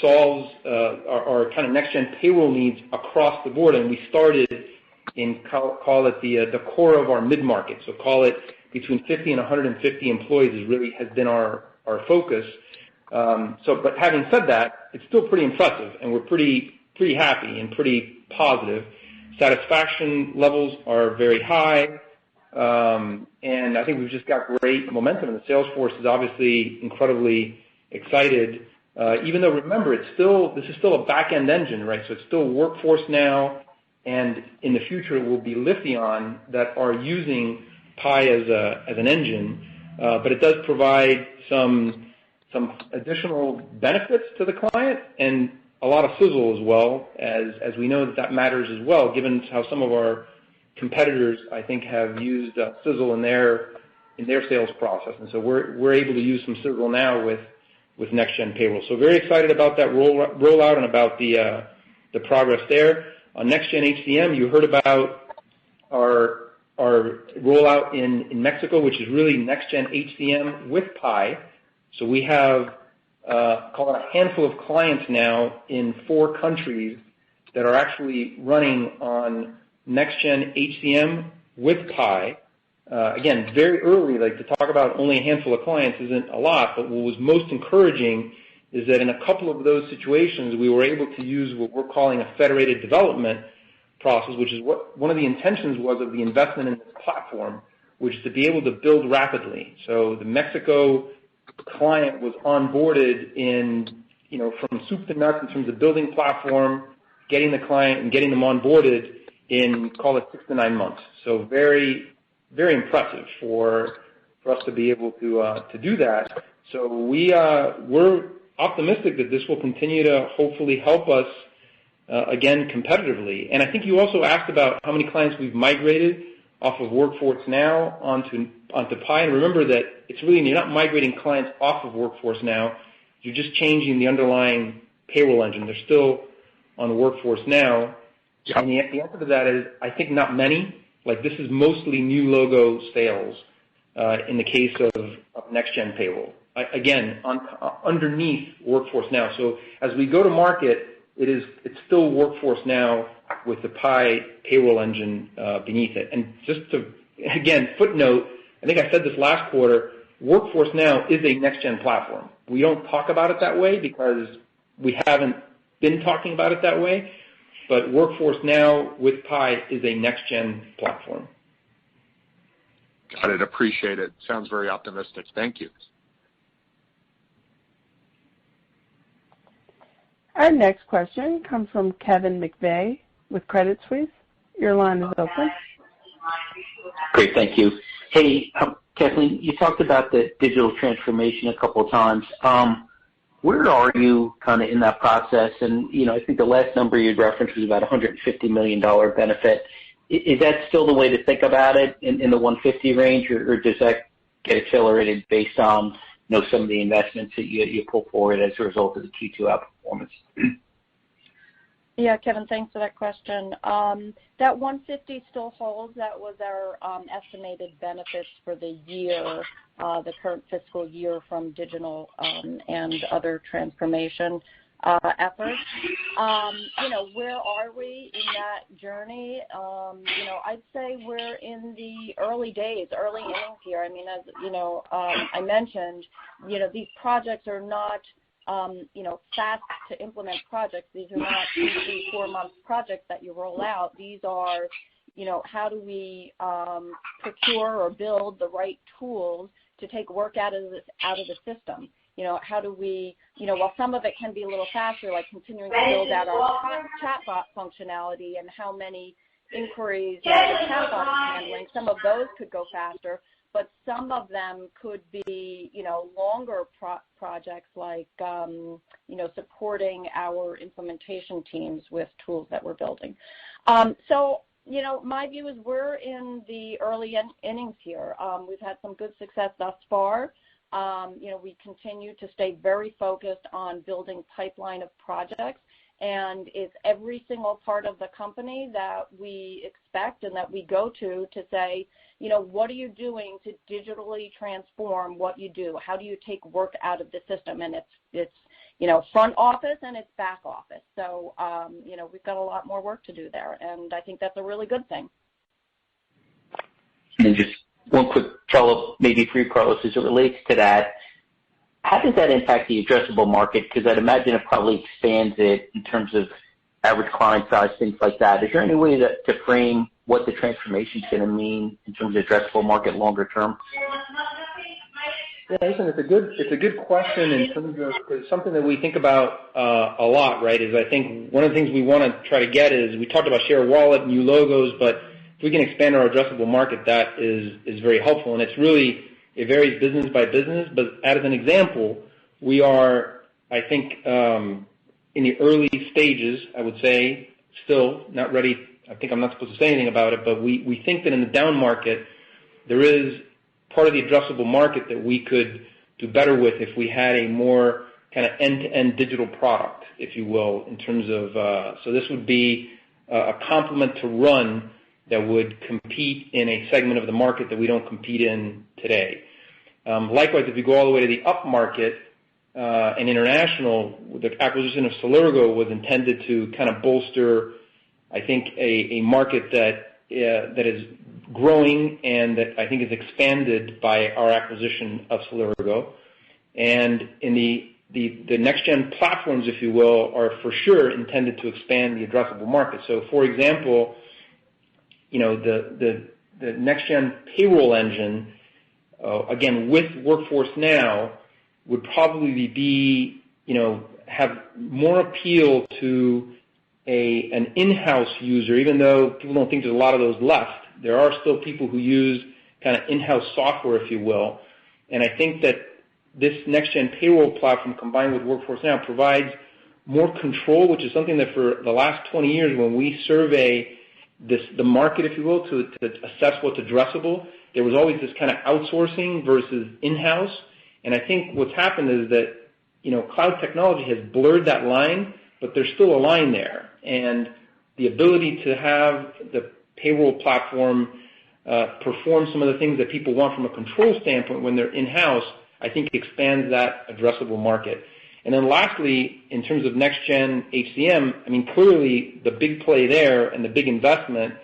solves our kind of next-gen payroll needs across the board. And we started in, call it the core of our mid-market. So call it between 50 and 150 employees has been our focus. But having said that, it's still pretty impressive, and we're pretty happy and pretty positive. Satisfaction levels are very high, and I think we've just got great momentum. And the sales force is obviously incredibly excited, even though, remember, this is still a back-end engine, right? So it's still Workforce Now, and in the future it will be Lifion that are using Pi as an engine, but it does provide some additional benefits to the client and a lot of sizzle as well, as we know that matters as well, given how some of our competitors, I think, have used sizzle in their sales process. And so we're able to use some sizzle now with next-gen payroll. So very excited about that rollout and about the progress there. On next-gen HCM, you heard about our rollout in Mexico, which is really next-gen HCM with Pi. So we have call it a handful of clients now in 4 countries that are actually running on next-gen HCM with Pi. Again, very early, to talk about only a handful of clients isn't a lot, but what was most encouraging is that in a couple of those situations, we were able to use what we're calling a federated development process, which is what one of the intentions was of the investment in this platform, which is to be able to build rapidly. So the Mexico client was onboarded from soup to nuts in terms of building platform, getting the client and getting them onboarded in, call it 6 to 9 months. So very, very impressive for us to be able to do that. So we're optimistic that this will continue to hopefully help us again competitively. And I think you also asked about how many clients we've migrated off of Workforce Now onto Pi. And remember that it's really, you're not migrating clients off of Workforce Now. You're just changing the underlying payroll engine. They're still on Workforce Now. Yep. And the answer to that is, I think not many. Like, this is mostly new logo sales in the case of next-gen payroll. Again, underneath Workforce Now. So as we go to market, it's still Workforce Now with the Pi payroll engine beneath it. And just to, again, footnote, I think I said this last quarter, Workforce Now is a next-gen platform. We don't talk about it that way because we haven't been talking about it that way, but Workforce Now with Pi is a next-gen platform. Got it. Appreciate it. Sounds very optimistic. Thank you. Our next question comes from Kevin McVeigh with Credit Suisse. Your line is open. Great, thank you. Hey, Kathleen, you talked about the digital transformation a couple of times. Where are you kind of in that process? And, I think the last number you'd referenced was about $150 million benefit. Is that still the way to think about it in the 150 range, or does that get accelerated based on some of the investments that you pull forward as a result of the Q2 outperformance? Yeah, Kevin, thanks for that question. That 150 still holds. That was our estimated benefits for the year, the current fiscal year from digital and other transformation efforts. Where are we in that journey? I'd say we're in the early days, early innings here. I mean, as I mentioned, these projects are not fast to implement projects. These are not 2, 3, 4 month projects that you roll out. These are, how do we procure or build the right tools to take work out of the system? How do we, while some of it can be a little faster, like continuing to build out our chatbot functionality and how many inquiries the chatbot is handling, some of those could go faster, but some of them could be, longer projects like, supporting our implementation teams with tools that we're building. My view is we're in the early innings here. We've had some good success thus far. We continue to stay very focused on building pipeline of projects, and it's every single part of the company that we expect and that we go to say, what are you doing to digitally transform what you do? How do you take work out of the system? And it's front office and it's back office. So, we've got a lot more work to do there, and I think that's a really good thing. And just one quick follow-up, maybe for you, Carlos, as it relates to that. How does that impact the addressable market? Because I'd imagine it probably expands it in terms of average client size, things like that. Is there any way to frame what the transformation is going to mean in terms of addressable market longer term? Yeah, listen, it's a good question in terms of, it's something that we think about a lot, right? Is I think one of the things we want to try to get is, we talked about share of wallet, new logos, but if we can expand our addressable market, that is very helpful. And it's really, it varies business by business, but as an example, we are, I think, in the early stages, I would say, still not ready. I think I'm not supposed to say anything about it, but we think that in the down market, there is part of the addressable market that we could do better with if we had a more kind of end-to-end digital product, if you will, in terms of, so this would be a complement to Run that would compete in a segment of the market that we don't compete in today. Likewise, if you go all the way to the up market and international, the acquisition of Celergo was intended to kind of bolster, I think, a market that is growing and that I think is expanded by our acquisition of Celergo. And in the next-gen platforms, if you will, are for sure intended to expand the addressable market. So, for example, the next-gen payroll engine, again, with Workforce Now, would probably be, have more appeal to an in-house user, even though people don't think there's a lot of those left. There are still people who use kind of in-house software, if you will. And I think that this next-gen payroll platform combined with Workforce Now provides more control, which is something that for the last 20 years when we survey the market, if you will, to assess what's addressable, there was always this kind of outsourcing versus in-house. And I think what's happened is that, cloud technology has blurred that line, but there's still a line there. And the ability to have the payroll platform perform some of the things that people want from a control standpoint when they're in-house, I think expands that addressable market. And then lastly, in terms of next-gen HCM, clearly the big play there and the big investment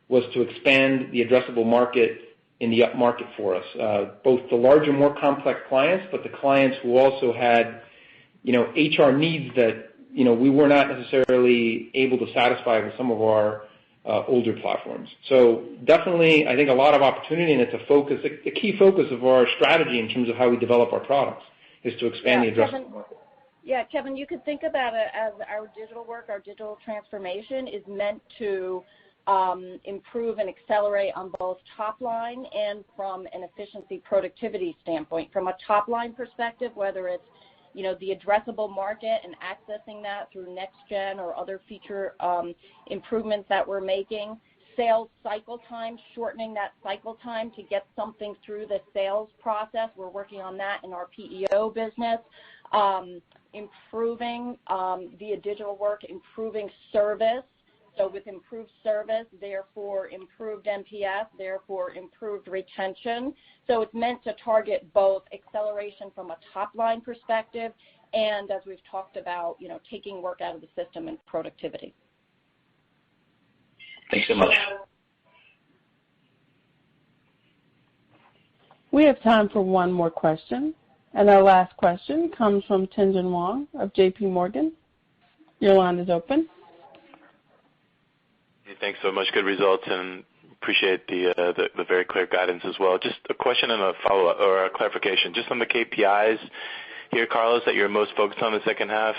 was to expand the addressable market in the upmarket for us, both the larger, more complex clients, but the clients who also had, HR needs that, we were not necessarily able to satisfy with some of our older platforms. So definitely, I think a lot of opportunity, and it's a key focus of our strategy in terms of how we develop our products is to expand the addressable market. Yeah, Kevin, you could think about it as our digital work, our digital transformation is meant to improve and accelerate on both top line and from an efficiency productivity standpoint. From a top line perspective, whether it's the addressable market and accessing that through next gen or other feature improvements that we're making, sales cycle time, shortening that cycle time to get something through the sales process. We're working on that in our PEO business. Improving via digital work, improving service. So with improved service, therefore improved NPS, therefore improved retention. So it's meant to target both acceleration from a top-line perspective and, as we've talked about, taking work out of the system and productivity. Thanks so much. We have time for one more question, and our last question comes from Tien-Tsin Huang of J.P. Morgan. Your line is open. Hey, thanks so much. Good results, and appreciate the very clear guidance as well. Just a question and a follow-up or a clarification. Just on the KPIs here, Carlos, that you're most focused on the second half.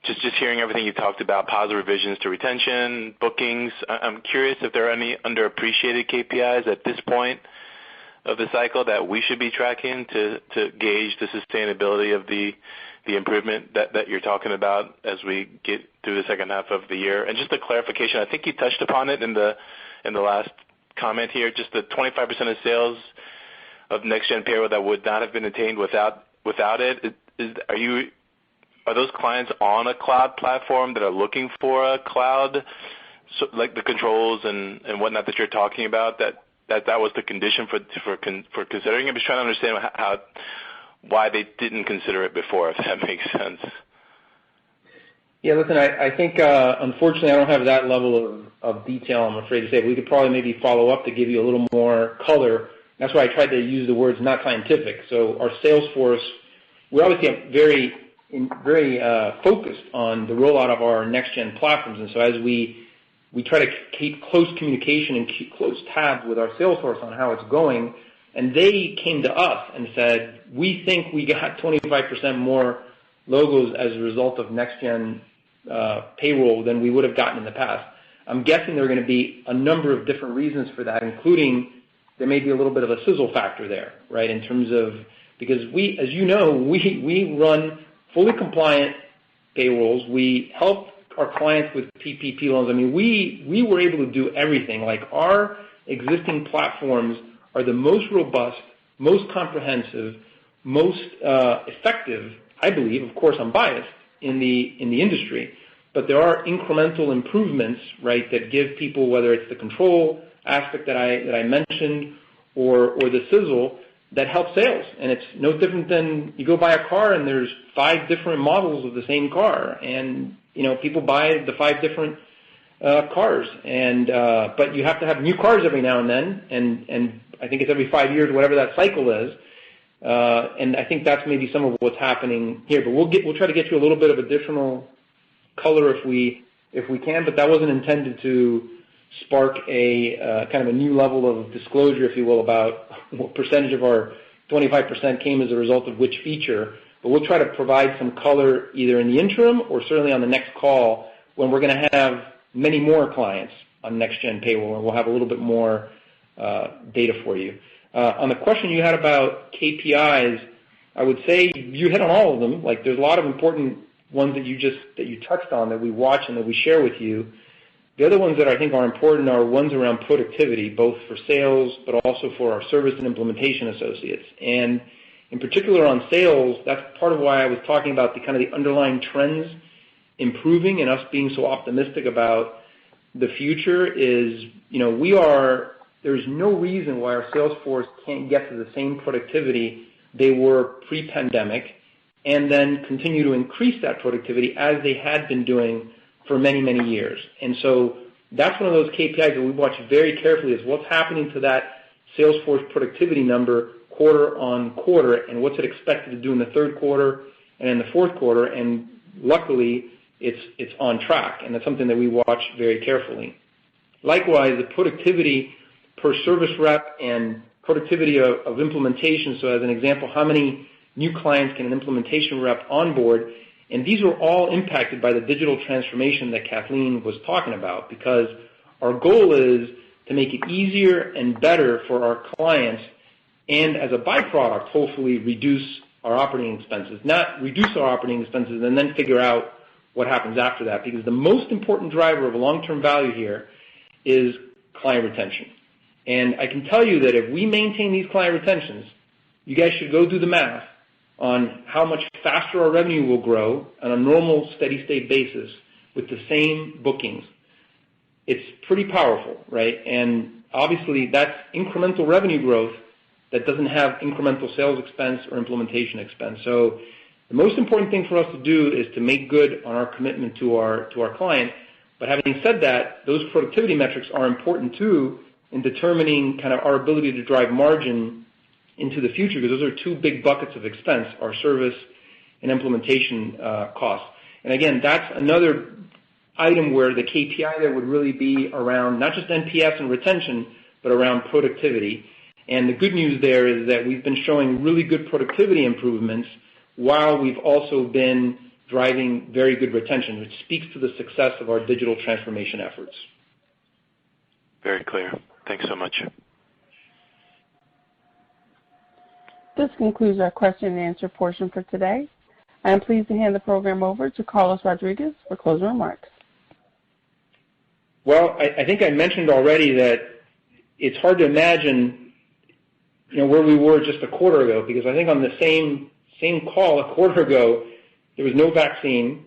Just hearing everything you talked about, positive revisions to retention, bookings. I'm curious if there are any underappreciated KPIs at this point of the cycle that we should be tracking to gauge the sustainability of the improvement that you're talking about as we get through the second half of the year. And just a clarification, I think you touched upon it in the last comment here, just the 25% of sales of next-gen payroll that would not have been attained without it. Are those clients on a cloud platform that are looking for a cloud, so like the controls and whatnot that you're talking about, that was the condition for considering? I'm just trying to understand why they didn't consider it before, if that makes sense. Yeah, listen, I think unfortunately I don't have that level of detail, I'm afraid to say. We could probably maybe follow up to give you a little more color. That's why I tried to use the words not scientific. So our sales force, we're obviously very focused on the rollout of our next-gen platforms. And so as we try to keep close communication and keep close tabs with our sales force on how it's going, and they came to us and said, we think we got 25% more logos as a result of next-gen payroll than we would have gotten in the past. I'm guessing there are going to be a number of different reasons for that, including there may be a little bit of a sizzle factor there, right, in terms of, because we, as you know, we run fully compliant payrolls. We help our clients with PPP loans. I mean, we were able to do everything. Like, our existing platforms are the most robust, most comprehensive, most effective, I believe. Of course, I'm biased in the industry, but there are incremental improvements, right, that give people, whether it's the control aspect that I mentioned or the sizzle, that help sales. And it's no different than you go buy a car and there's 5 different models of the same car, and people buy the 5 different cars, and but you have to have new cars every now and then, and I think it's every 5 years, whatever that cycle is. And I think that's maybe some of what's happening here. But we'll try to get you a little bit of additional color if we can. But that wasn't intended to spark a kind of a new level of disclosure, if you will, about what percentage of our 25% came as a result of which feature. But we'll try to provide some color either in the interim or certainly on the next call when we're going to have many more clients on next-gen payroll, and we'll have a little bit more data for you. On the question you had about KPIs, I would say you hit on all of them. Like, there's a lot of important ones that you touched on that we watch and that we share with you. The other ones that I think are important are ones around productivity, both for sales but also for our service and implementation associates. And in particular on sales, that's part of why I was talking about the underlying trends improving and us being so optimistic about the future is, there's no reason why our sales force can't get to the same productivity they were pre-pandemic and then continue to increase that productivity as they had been doing for many, many years. And so that's one of those KPIs that we watch very carefully is what's happening to that sales force productivity number quarter on quarter and what's it expected to do in the third quarter and in the fourth quarter. And luckily, it's on track, and that's something that we watch very carefully. Likewise, the productivity per service rep and productivity of implementation. So as an example, how many new clients can an implementation rep onboard? And these were all impacted by the digital transformation that Kathleen was talking about, because our goal is to make it easier and better for our clients and as a byproduct, hopefully reduce our operating expenses. Not reduce our operating expenses and then figure out what happens after that, because the most important driver of long-term value here is client retention. And I can tell you that if we maintain these client retentions, you guys should go do the math on how much faster our revenue will grow on a normal steady-state basis with the same bookings. It's pretty powerful, right? And obviously that's incremental revenue growth that doesn't have incremental sales expense or implementation expense. So the most important thing for us to do is to make good on our commitment to our client. But having said that, those productivity metrics are important too in determining our ability to drive margin into the future, because those are two big buckets of expense, our service and implementation costs. And again, that's another item where the KPI there would really be around not just NPS and retention, but around productivity. And the good news there is that we've been showing really good productivity improvements while we've also been driving very good retention, which speaks to the success of our digital transformation efforts. Very clear. Thanks so much. This concludes our question and answer portion for today. I am pleased to hand the program over to Carlos Rodriguez for closing remarks. Well, I think I mentioned already that it's hard to imagine, where we were just a quarter ago, because I think on the same call a quarter ago, there was no vaccine,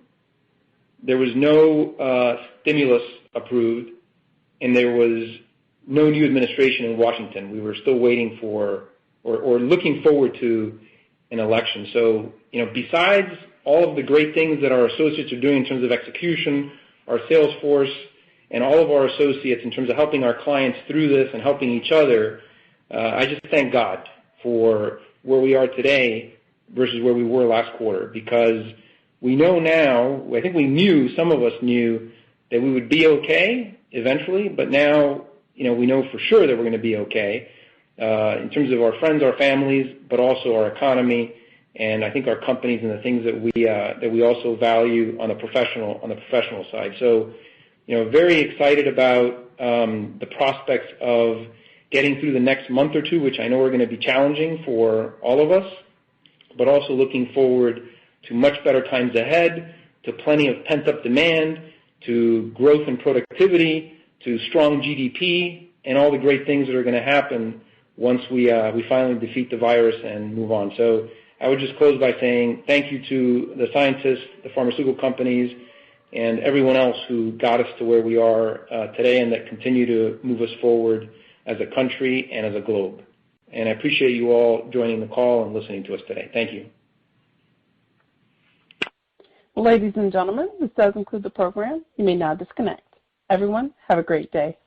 there was no stimulus approved, and there was no new administration in Washington. We were still waiting for or looking forward to an election. So, besides all of the great things that our associates are doing in terms of execution, our sales force, and all of our associates in terms of helping our clients through this and helping each other, I just thank God for where we are today versus where we were last quarter, because we know now, I think some of us knew that we would be okay eventually, but now, we know for sure that we're going to be okay in terms of our friends, our families, but also our economy, and I think our companies and the things that we also value on the professional side. So, very excited about the prospects of getting through the next month or two, which I know are going to be challenging for all of us, but also looking forward to much better times ahead, to plenty of pent-up demand, to growth and productivity, to strong GDP, and all the great things that are going to happen once we finally defeat the virus and move on. So I would just close by saying thank you to the scientists, the pharmaceutical companies, and everyone else who got us to where we are today and that continue to move us forward as a country and as a globe. And I appreciate you all joining the call and listening to us today. Thank you. Ladies and gentlemen, this does conclude the program. You may now disconnect. Everyone, have a great day.